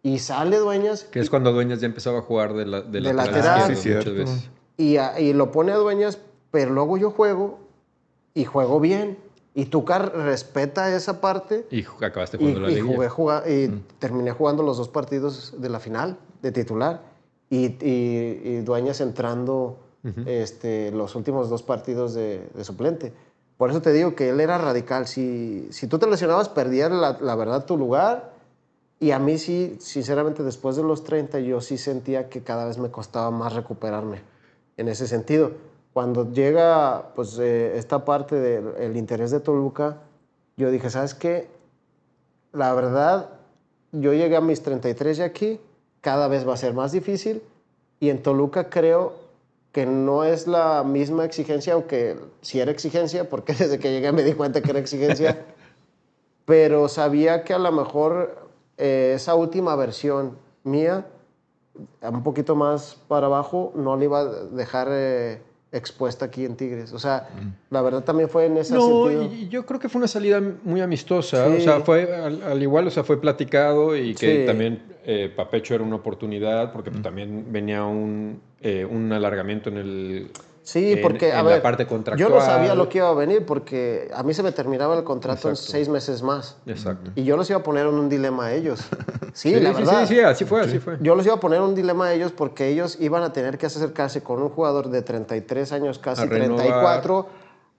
C: Y sale Dueñas.
B: Que es cuando Dueñas ya empezaba a jugar de lateral
C: lateral.
B: izquierdo
A: Sí,
B: muchas veces.
C: Y lo pone a Dueñas, pero luego yo juego y juego bien. Y Tuca respeta esa parte.
B: Y acabaste jugando la liguilla.
C: Terminé jugando los 2 partidos de la final, de titular. Y Dueñas entrando los últimos 2 partidos de suplente. Por eso te digo que él era radical. Si tú te lesionabas, perdías la verdad tu lugar. Y a mí sí, sinceramente, después de los 30, yo sí sentía que cada vez me costaba más recuperarme en ese sentido. Cuando llega pues, esta parte del interés de Toluca, yo dije, ¿sabes qué? La verdad, yo llegué a mis 33 ya aquí, cada vez va a ser más difícil, y en Toluca creo que no es la misma exigencia, aunque sí era exigencia, porque desde que llegué me di cuenta que era exigencia, pero sabía que a lo mejor esa última versión mía, un poquito más para abajo, no la iba a dejar expuesta aquí en Tigres. O sea, la verdad también fue en ese
B: No,
C: sentido.
B: y yo creo que fue una salida muy amistosa.
C: Sí.
B: O sea, fue al igual, o sea, fue platicado y que
C: Sí.
B: también para Pecho era una oportunidad porque pues, también venía un alargamiento
C: Sí, porque, a
B: en
C: ver,
B: la parte
C: yo
B: contractual.
C: no sabía lo que iba a venir porque a mí se me terminaba el contrato en
B: Exacto.
C: 6 meses más.
B: Exacto.
C: Y yo los iba a poner en un dilema a ellos. Sí,
B: Sí,
C: la
B: sí,
C: verdad.
B: sí, así fue, así fue.
C: Yo los iba a poner en un dilema a ellos porque ellos iban a tener que acercarse con un jugador de 33 años, casi
B: A renovar.
C: 34,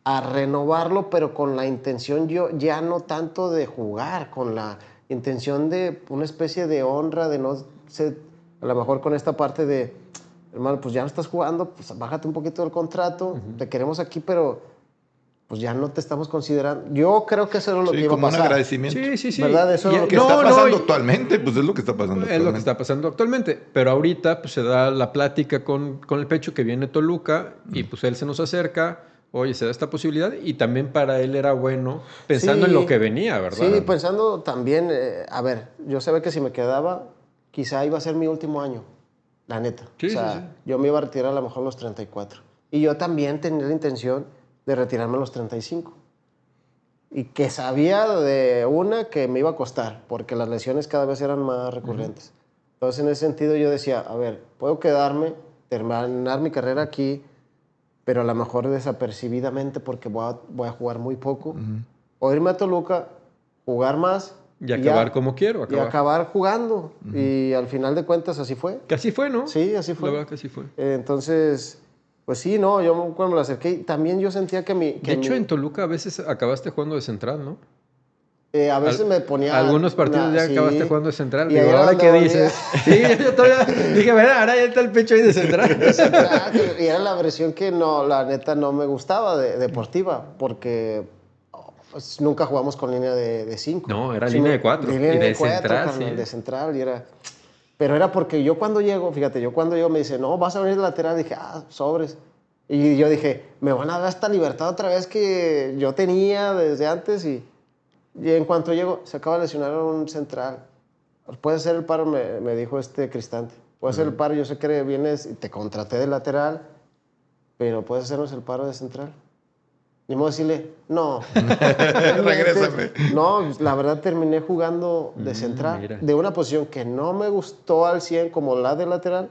C: a renovarlo, pero con la intención yo ya no tanto de jugar, con la intención de una especie de honra, de no sé, a lo mejor con esta parte de, hermano, pues ya no estás jugando, pues bájate un poquito del contrato, te queremos aquí, pero pues ya no te estamos considerando. Yo creo que eso era lo que iba a
A: como un
C: pasar.
A: agradecimiento.
B: Sí, sí, sí.
C: ¿Verdad? Eso es lo
A: Que
C: que
A: está pasando actualmente, pues es lo que está pasando
B: Es lo que está pasando actualmente. Pero ahorita pues, se da la plática con el Pecho que viene Toluca y pues él se nos acerca. Oye, se da esta posibilidad y también para él era bueno pensando en lo que venía, ¿verdad?
C: Sí, pensando también, a ver, yo sabía que si me quedaba, quizá iba a ser mi último año, la neta.
B: Sí,
C: o sea,
B: sí, sí.
C: yo me iba a retirar a lo mejor a los 34. Y yo también tenía la intención de retirarme a los 35. Y que sabía de una que me iba a costar, porque las lesiones cada vez eran más recurrentes. Entonces, en ese sentido, yo decía, a ver, puedo quedarme, terminar mi carrera aquí, pero a lo mejor desapercibidamente porque voy a jugar muy poco. O irme a Toluca, jugar más.
B: Y acabar como quiero,
C: Y acabar jugando. Y al final de cuentas así fue.
B: Que así fue, ¿no?
C: Sí, así fue.
B: La verdad que así fue.
C: Entonces, pues sí, no, yo cuando me lo acerqué, también yo sentía que
B: de hecho, en Toluca a veces acabaste jugando de central, ¿no?
C: A veces me ponía...
B: Algunos partidos ya
C: sí.
B: acabaste jugando de central.
C: Y
B: Digo,
C: ahí era
B: ¿ahora
C: donde
B: qué
C: volvía.
B: dices? Sí, yo todavía dije, mira, ahora ya está el Pecho ahí de central.
C: Y era la versión que no, la neta no me gustaba deportiva, porque pues, nunca jugamos con línea de 5.
B: No, era línea de 4.
C: Línea
B: Y de
C: cuatro,
B: central,
C: carnal,
B: sí.
C: de central, y era... Pero era porque yo cuando llego, fíjate, yo cuando llego me dice, no, vas a venir de lateral, dije, sobres. Y yo dije, me van a dar esta libertad otra vez que yo tenía desde antes y en cuanto llego, se acaba de lesionar un central. Puedes hacer el paro, me dijo Cristante. Puedes hacer el paro, yo sé que vienes y te contraté de lateral. pero ¿puedes hacernos el paro de central? Ni modo decirle, no.
A: Regrésame.
C: No, la verdad terminé jugando de central,
B: mira.
C: de una posición que no me gustó al 100 como la de lateral,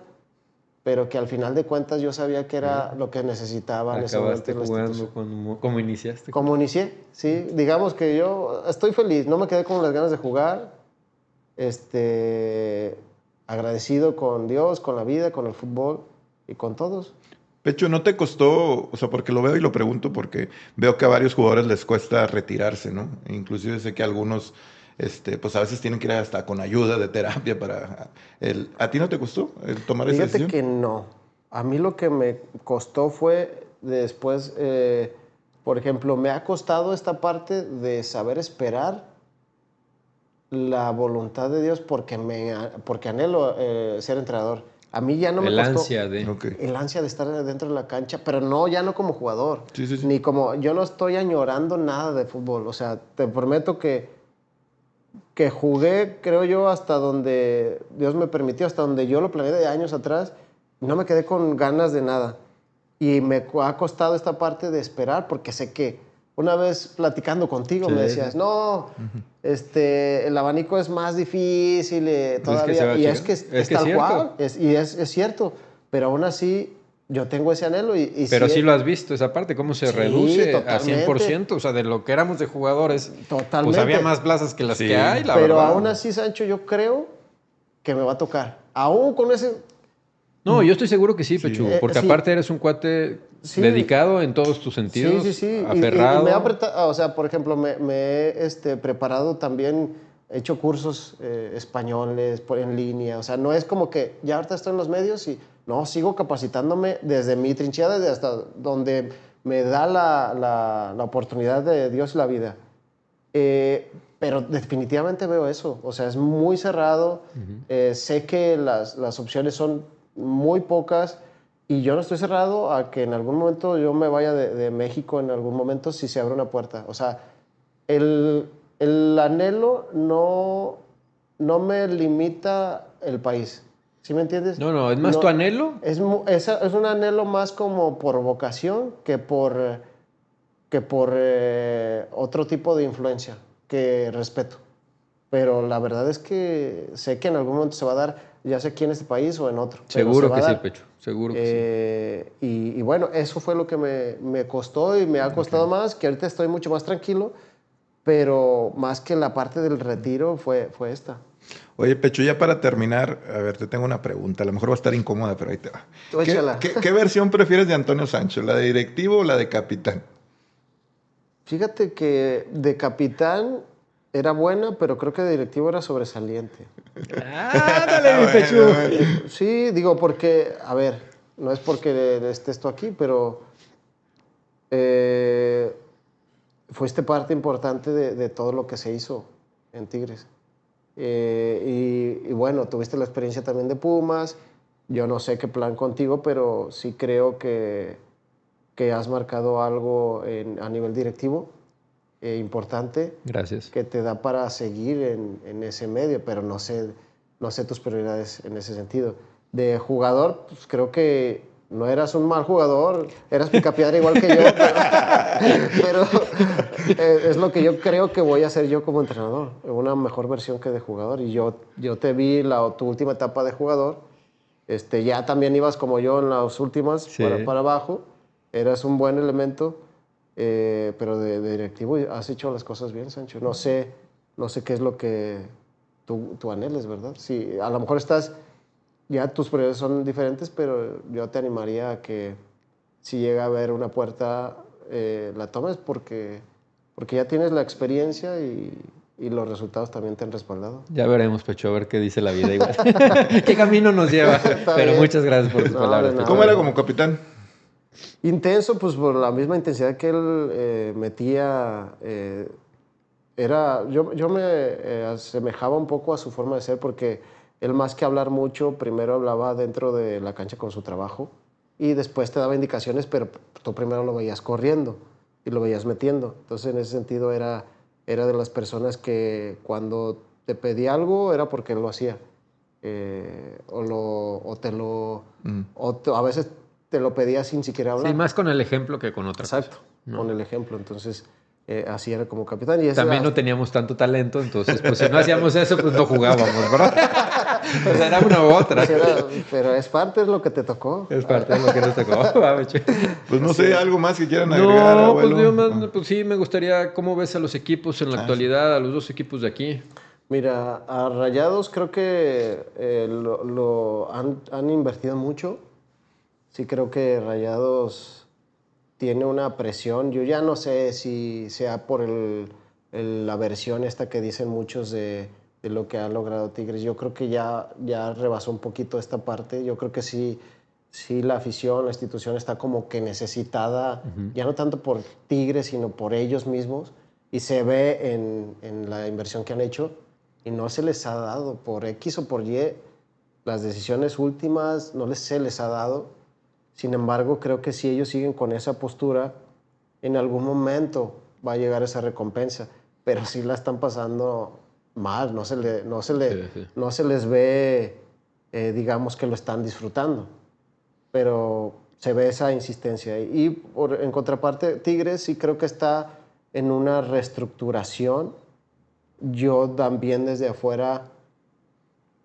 C: pero que al final de cuentas yo sabía que era lo que necesitaba en ese momento.
B: Acabaste
C: en la institución.
B: jugando como iniciaste.
C: Como inicié, sí. Digamos que yo estoy feliz, no me quedé con las ganas de jugar. Agradecido con Dios, con la vida, con el fútbol y con todos.
A: Pecho, ¿no te costó? O sea, porque lo veo y lo pregunto porque veo que a varios jugadores les cuesta retirarse, ¿no? E inclusive sé que algunos, pues a veces tienen que ir hasta con ayuda de terapia para ¿A ti no te costó el tomar esa
C: Fíjate
A: decisión?
C: que no. A mí lo que me costó fue después, por ejemplo, me ha costado esta parte de saber esperar la voluntad de Dios porque anhelo ser entrenador. A mí ya no me
B: El
C: costó
B: ansia de...
A: Ok.
C: el ansia de estar dentro de la cancha, pero no, ya no como jugador,
A: Sí, sí, sí.
C: ni como, yo no estoy añorando nada de fútbol. O sea, te prometo que jugué, creo yo, hasta donde Dios me permitió, hasta donde yo lo planeé de años atrás, no me quedé con ganas de nada. Y me ha costado esta parte de esperar, porque sé que una vez platicando contigo me
B: Sí,
C: decías,
B: sí.
C: no, el abanico es más difícil
B: Pues es que se
C: todavía.
B: va
C: Y es que
B: achicando. Es que es
C: tal
B: cierto.
C: cual, es cierto. Pero aún así, yo tengo ese anhelo y
B: Pero
C: sí,
B: sí lo has visto, esa parte, cómo se
C: sí,
B: reduce a
C: totalmente.
B: 100%. O sea, de lo que éramos de jugadores, pues había
C: Totalmente.
B: más plazas que las
A: Sí.
B: que hay, la
C: Pero
B: verdad.
C: aún así, Sancho, yo creo que me va a tocar. Aún con ese...
B: No, yo estoy seguro que sí,
A: Sí.
B: Pechu, porque
C: sí,
B: aparte eres un cuate
C: sí,
B: dedicado en todos tus
C: sí, sí,
B: sentidos,
C: sí. Y me he
B: aferrado.
C: apretado, o sea, por ejemplo, me he preparado también, he hecho cursos españoles en línea. O sea, no es como que ya ahorita estoy en los medios y no, sigo capacitándome desde mi trinchera, desde hasta donde me da la oportunidad de Dios y la vida. Pero definitivamente veo eso. O sea, es muy cerrado. Sé que las opciones son muy pocas y yo no estoy cerrado a que en algún momento yo me vaya de México en algún momento si se abre una puerta. O sea, el, el anhelo no me limita el país. ¿Sí me entiendes?
B: No, no, es más tu
C: No,
B: anhelo.
C: es un anhelo más como por vocación que por otro tipo de influencia que respeto. Pero la verdad es que sé que en algún momento se va a dar, ya sea aquí en este país o en otro, pero se
B: Seguro
C: va a
B: que sí,
C: dar.
B: Pechu, seguro que sí.
C: Y bueno, eso fue lo que me costó y me ha costado más, que ahorita estoy mucho más tranquilo, pero más que la parte del retiro fue esta.
A: Oye, Pecho, ya para terminar, a ver, te tengo una pregunta. A lo mejor va a estar incómoda, pero ahí te va.
C: Tú échala.
A: ¿Qué versión prefieres de Antonio Sancho? ¿La de directivo o la de capitán?
C: Fíjate que de capitán era buena, pero creo que de directivo era sobresaliente.
B: ¡Ándale, mi Pechu!
A: Bueno, bueno.
C: Sí, digo porque, a ver, no es porque estés tú aquí, pero fuiste parte importante de todo lo que se hizo en Tigres. Y bueno, tuviste la experiencia también de Pumas. Yo no sé qué plan contigo, pero sí creo que has marcado algo a nivel directivo importante
B: Gracias.
C: que te da para seguir en ese medio, pero no sé tus prioridades en ese sentido. De jugador, pues creo que no eras un mal jugador, eras picapiedra igual que yo, pero es lo que yo creo que voy a hacer yo como entrenador, una mejor versión que de jugador. Y yo te vi tu última etapa de jugador, ya también ibas como yo en las últimas,
B: Sí.
C: para abajo, eras un buen elemento. Pero de directivo has hecho las cosas bien, Sancho. No sé qué es lo que tú anheles, ¿verdad? Sí, a lo mejor ya tus prioridades son diferentes, pero yo te animaría a que si llega a haber una puerta, la tomes porque ya tienes la experiencia y los resultados también te han respaldado.
B: Ya veremos, Pechu, a ver qué dice la vida igual. ¿Qué camino nos lleva? Pero
C: bien.
B: muchas gracias por tus
C: No,
B: palabras,
C: de
B: Pechu.
A: ¿Cómo era
C: nada.
A: como capitán?
C: Intenso, pues por la misma intensidad que él metía. Yo me asemejaba un poco a su forma de ser porque él más que hablar mucho, primero hablaba dentro de la cancha con su trabajo y después te daba indicaciones, pero tú primero lo veías corriendo y lo veías metiendo. Entonces en ese sentido era de las personas que cuando te pedía algo era porque él lo hacía. A veces te lo pedía sin siquiera hablar.
B: Sí, más con el ejemplo que con otra
C: Exacto,
B: cosa, ¿no?
C: con el ejemplo. Entonces, así era como capitán. Y
B: También no teníamos tanto talento, entonces, pues si no hacíamos eso, pues no jugábamos, ¿verdad? Pues era una u otra.
C: Pero es parte de lo que te tocó.
B: Es parte de lo que nos tocó.
A: Pues no sé, algo más que quieran agregar,
B: No, pues
A: abuelo.
B: pues sí, me gustaría, ¿cómo ves a los equipos en la actualidad, a los dos equipos de aquí?
C: Mira, a Rayados creo que han invertido mucho. Sí creo que Rayados tiene una presión. Yo ya no sé si sea por la versión esta que dicen muchos de lo que ha logrado Tigres. Yo creo que ya rebasó un poquito esta parte. Yo creo que sí la afición, la institución está como que necesitada, ya no tanto por Tigres, sino por ellos mismos. Y se ve en la inversión que han hecho y no se les ha dado por X o por Y. Las decisiones últimas se les ha dado. Sin embargo, creo que si ellos siguen con esa postura, en algún momento va a llegar esa recompensa. Pero sí la están pasando mal, no se les ve, digamos que lo están disfrutando. Pero se ve esa insistencia. Y en contraparte, Tigres sí creo que está en una reestructuración. Yo también desde afuera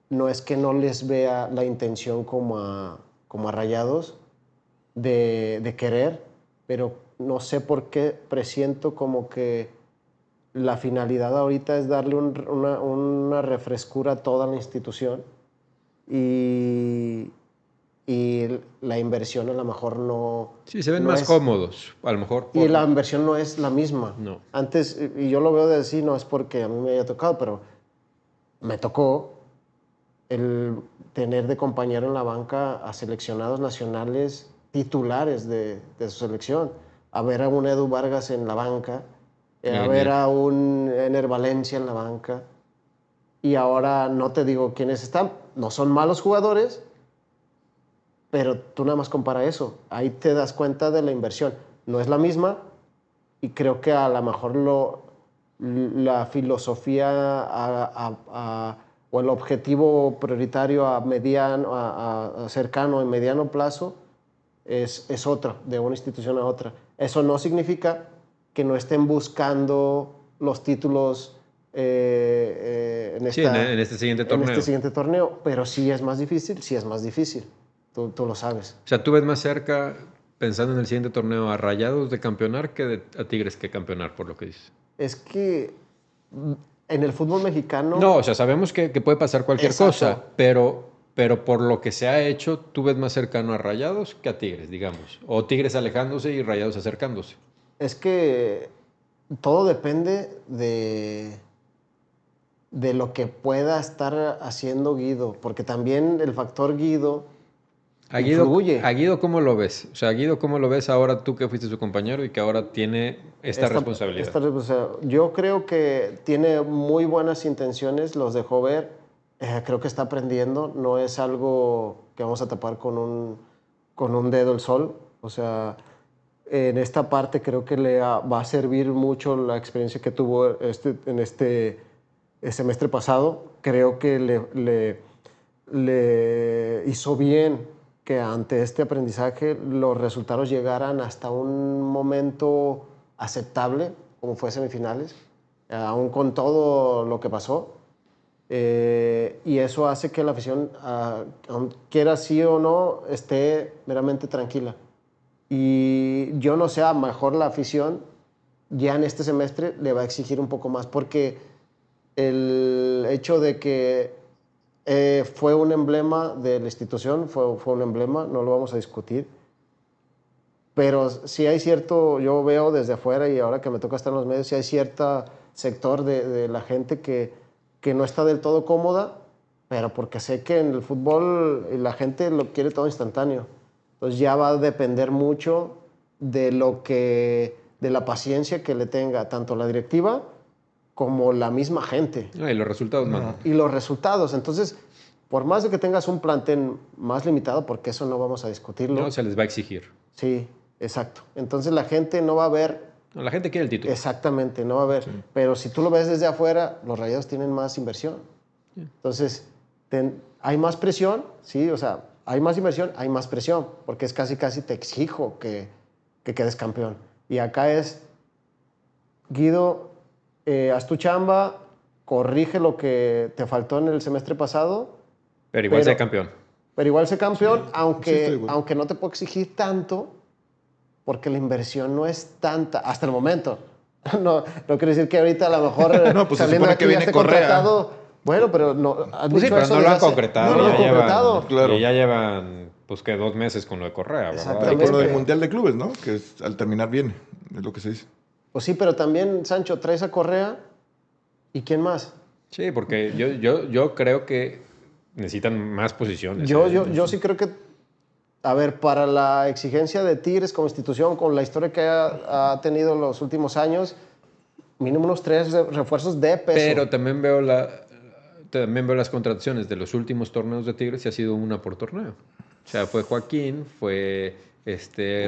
C: no es que no les vea la intención como a Rayados de querer, pero no sé por qué presiento como que la finalidad ahorita es darle una refrescura a toda la institución y la inversión a lo mejor no...
B: Sí, se ven
C: no
B: más
C: es,
B: cómodos, a lo mejor.
C: y la inversión no es la misma.
B: No.
C: Antes, y yo lo veo de así, no es porque a mí me haya tocado, pero me tocó el tener de compañero en la banca a seleccionados nacionales titulares de su selección. A ver a un Edu Vargas en la banca, a ver a un Ener Valencia en la banca. Y ahora no te digo quiénes están, no son malos jugadores, pero tú nada más compara eso. Ahí te das cuenta de la inversión. No es la misma y creo que a lo mejor la filosofía o el objetivo prioritario a mediano, a cercano y mediano plazo es otra, de una institución a otra. Eso no significa que no estén buscando los títulos en
B: este siguiente torneo.
C: En este siguiente torneo, pero sí es más difícil, sí es más difícil. Tú lo sabes.
B: O sea, tú ves más cerca, pensando en el siguiente torneo, a Rayados de campeonar que a Tigres que campeonar, por lo que dices.
C: Es que en el fútbol mexicano...
B: No, o sea, sabemos que puede pasar cualquier
C: Exacto.
B: cosa, pero por lo que se ha hecho, tú ves más cercano a Rayados que a Tigres, digamos. O Tigres alejándose y Rayados acercándose.
C: Es que todo depende de lo que pueda estar haciendo Guido, porque también el factor Guido influye.
B: ¿A Guido cómo lo ves? O sea, ¿a Guido cómo lo ves ahora tú que fuiste su compañero y que ahora tiene esta responsabilidad?
C: Yo creo que tiene muy buenas intenciones, los dejó ver, creo que está aprendiendo, no es algo que vamos a tapar con un dedo el sol, o sea, en esta parte creo que va a servir mucho la experiencia que tuvo en este semestre pasado, creo que le hizo bien que ante este aprendizaje los resultados llegaran hasta un momento aceptable, como fue semifinales, aún con todo lo que pasó. Y eso hace que la afición, quiera sí o no, esté meramente tranquila. Y yo no sé, a lo mejor la afición ya en este semestre le va a exigir un poco más, porque el hecho de que fue un emblema de la institución, fue un emblema, no lo vamos a discutir. Pero sí hay cierto, yo veo desde afuera y ahora que me toca estar en los medios, sí hay cierto sector de la gente que no está del todo cómoda, pero porque sé que en el fútbol la gente lo quiere todo instantáneo. Entonces ya va a depender mucho de la paciencia que le tenga tanto la directiva como la misma gente.
B: Y los resultados mandan.
C: Y los resultados. Entonces, por más de que tengas un plantel más limitado, porque eso no vamos a discutirlo.
B: No, se les va a exigir.
C: Sí, exacto. Entonces la gente no va a ver...
B: No, la gente quiere el título.
C: Exactamente, no va a ver. Sí. Pero si tú lo ves desde afuera, los Rayados tienen más inversión. Sí. Entonces, hay más presión, sí, o sea, hay más inversión, hay más presión, porque es casi te exijo que quedes campeón. Y acá es, Guido, haz tu chamba, corrige lo que te faltó en el semestre pasado.
B: Pero igual sé campeón.
C: Pero igual sé campeón,
A: Sí,
C: aunque no te puedo exigir tanto, porque la inversión no es tanta, hasta el momento. No quiero decir que ahorita a lo mejor
A: No, pues se
C: saliendo
A: supone
C: de aquí
A: que
C: ya
A: viene
C: esté
A: Correa.
C: contratado. Bueno, pero no, has
B: Pues sí,
C: dicho
B: pero
C: eso
B: no lo
C: desde
B: han
C: hace-
B: concretado.
C: No lo han
B: ya
C: concretado.
B: llevan,
A: Claro.
B: y ya llevan, pues que 2 meses con lo de Correa, ¿verdad?
C: Exactamente.
A: Por lo del Mundial de Clubes, ¿no? Que al terminar viene, es lo que se dice.
C: Pues sí, pero también, Sancho, traes a Correa. ¿Y quién más?
B: Sí, porque yo creo que necesitan más posiciones.
C: Yo sí creo que, a ver, para la exigencia de Tigres como institución, con la historia que ha tenido en los últimos años, mínimo unos 3 refuerzos de peso.
B: Pero también veo las contrataciones de los últimos torneos de Tigres y ha sido una por torneo. O sea, fue Joaquín, fue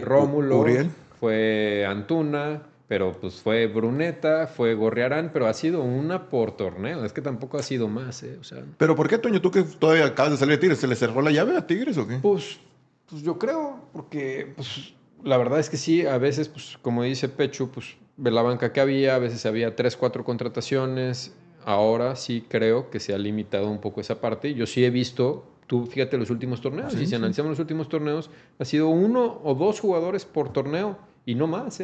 B: Rómulo,
A: Uriel.
B: fue Antuna, pero pues fue Bruneta, fue Gorriarán, pero ha sido una por torneo. Es que tampoco ha sido más, O sea,
A: Pero ¿por qué, Toño, tú que todavía acabas de salir de Tigres, se le cerró la llave a Tigres o qué?
B: pues yo creo, porque pues, la verdad es que sí, a veces, pues como dice Pechu, pues de la banca que había, a veces había 3, 4 contrataciones. Ahora sí creo que se ha limitado un poco esa parte. Yo sí he visto, tú fíjate los últimos torneos, y si analizamos los últimos torneos, ha sido 1 o 2 jugadores por torneo y no más,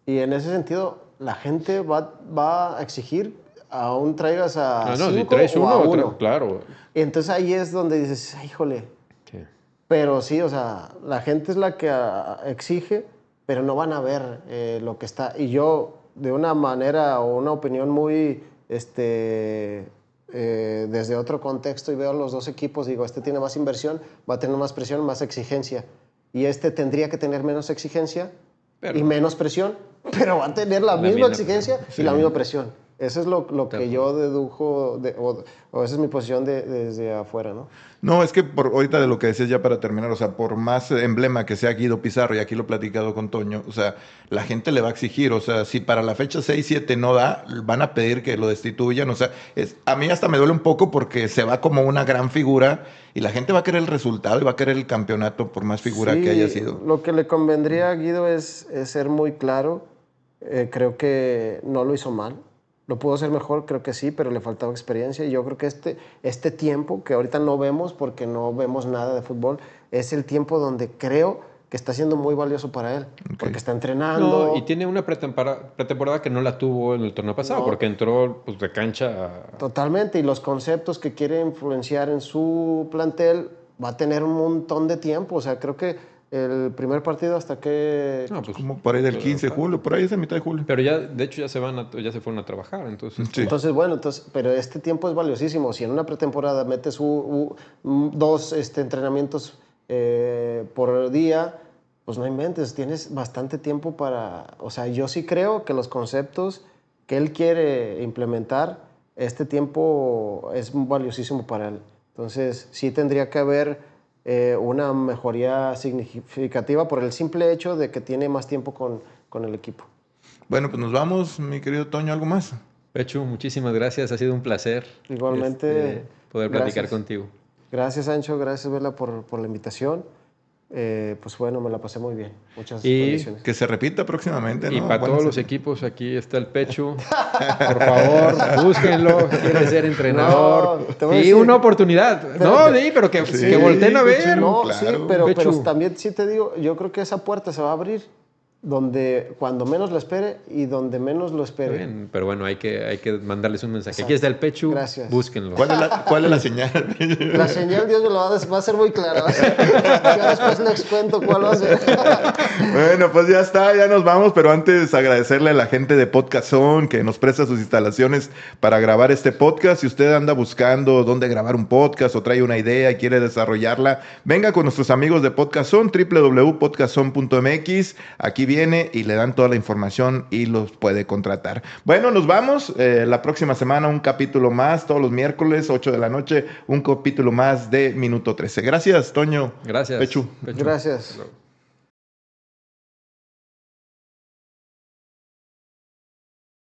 C: Y en ese sentido, la gente va a exigir aún traigas a
B: no, si
C: 5
B: traes
C: o a
B: uno,
C: 1.
B: claro.
C: Y entonces ahí es donde dices, "Ay, híjole".
B: Sí.
C: Pero sí, o sea, la gente es la que exige, pero no van a ver lo que está. Y yo, de una manera o una opinión muy, desde otro contexto, y veo los dos equipos, digo, este tiene más inversión, va a tener más presión, más exigencia. Y este tendría que tener menos exigencia y menos presión, pero va a tener la misma exigencia y la misma presión. Eso es lo que yo dedujo, o esa es mi posición desde afuera, ¿no?
A: No, es que ahorita de lo que decías ya para terminar, o sea, por más emblema que sea Guido Pizarro, y aquí lo he platicado con Toño, o sea, la gente le va a exigir, o sea, si para la fecha 6-7 no da, van a pedir que lo destituyan, o sea, a mí hasta me duele un poco porque se va como una gran figura y la gente va a querer el resultado y va a querer el campeonato por más figura que haya sido.
C: Lo que le convendría a Guido es ser muy claro. Creo que no lo hizo mal. Lo pudo hacer mejor, creo que sí, pero le faltaba experiencia. Y yo creo que este tiempo, que ahorita no vemos porque no vemos nada de fútbol, es el tiempo donde creo que está siendo muy valioso para él.
A: Ok.
C: Porque está entrenando.
B: No, y tiene una pretemporada que no la tuvo en el torneo pasado,
C: No.
B: porque entró pues, de cancha a...
C: Totalmente. Y los conceptos que quiere influenciar en su plantel va a tener un montón de tiempo. O sea, creo que el primer partido hasta que...
B: No, pues,
A: Como por ahí del 15 de julio, por ahí es a mitad de julio.
B: pero ya, de hecho, ya se fueron a trabajar, entonces...
A: Sí.
C: Entonces, bueno, pero este tiempo es valiosísimo. Si en una pretemporada metes 2 entrenamientos por día, pues no inventes, tienes bastante tiempo para... O sea, yo sí creo que los conceptos que él quiere implementar, este tiempo es valiosísimo para él. Entonces, sí tendría que haber una mejoría significativa por el simple hecho de que tiene más tiempo con el equipo.
A: Bueno, pues nos vamos, mi querido Toño, ¿algo más?
B: Pechu, muchísimas gracias, ha sido un placer
C: Igualmente,
B: poder platicar
C: gracias.
B: contigo.
C: Gracias, Ancho, gracias, Vela, por la invitación. Pues bueno, me la pasé muy bien. Muchas
B: Y
C: bendiciones.
A: Que se repita próximamente, ¿no?
B: Y para
A: Buenas
B: todos los
A: series.
B: equipos, aquí está el Pechu. Por favor, búsquenlo. Quiere ser entrenador.
C: No, te voy a
B: Y
C: decir-
B: una oportunidad. No, sí, pero que volteen a ver.
A: Pechu.
C: No,
A: Claro.
C: sí, pero
B: Pechu.
C: también sí te digo, yo creo que esa puerta se va a abrir cuando menos lo espere y donde menos lo espere.
B: Bien, pero bueno, hay que mandarles un mensaje.
C: Exacto.
B: Aquí está el Pechu.
C: Gracias.
B: Búsquenlo.
A: ¿Cuál es la señal?
C: La señal, Dios me lo va a ser muy clara. Ya después les cuento cuál va a ser.
A: Bueno, pues ya está, ya nos vamos, pero antes agradecerle a la gente de Podcast On que nos presta sus instalaciones para grabar este podcast. Si usted anda buscando dónde grabar un podcast o trae una idea y quiere desarrollarla, venga con nuestros amigos de Podcast On, www.podcaston.mx. Aquí viene y le dan toda la información y los puede contratar. Bueno, nos vamos. La próxima semana un capítulo más, todos los miércoles, 8 de la noche, un capítulo más de Minuto 13. Gracias, Toño.
B: Gracias.
A: Pechu.
C: Gracias.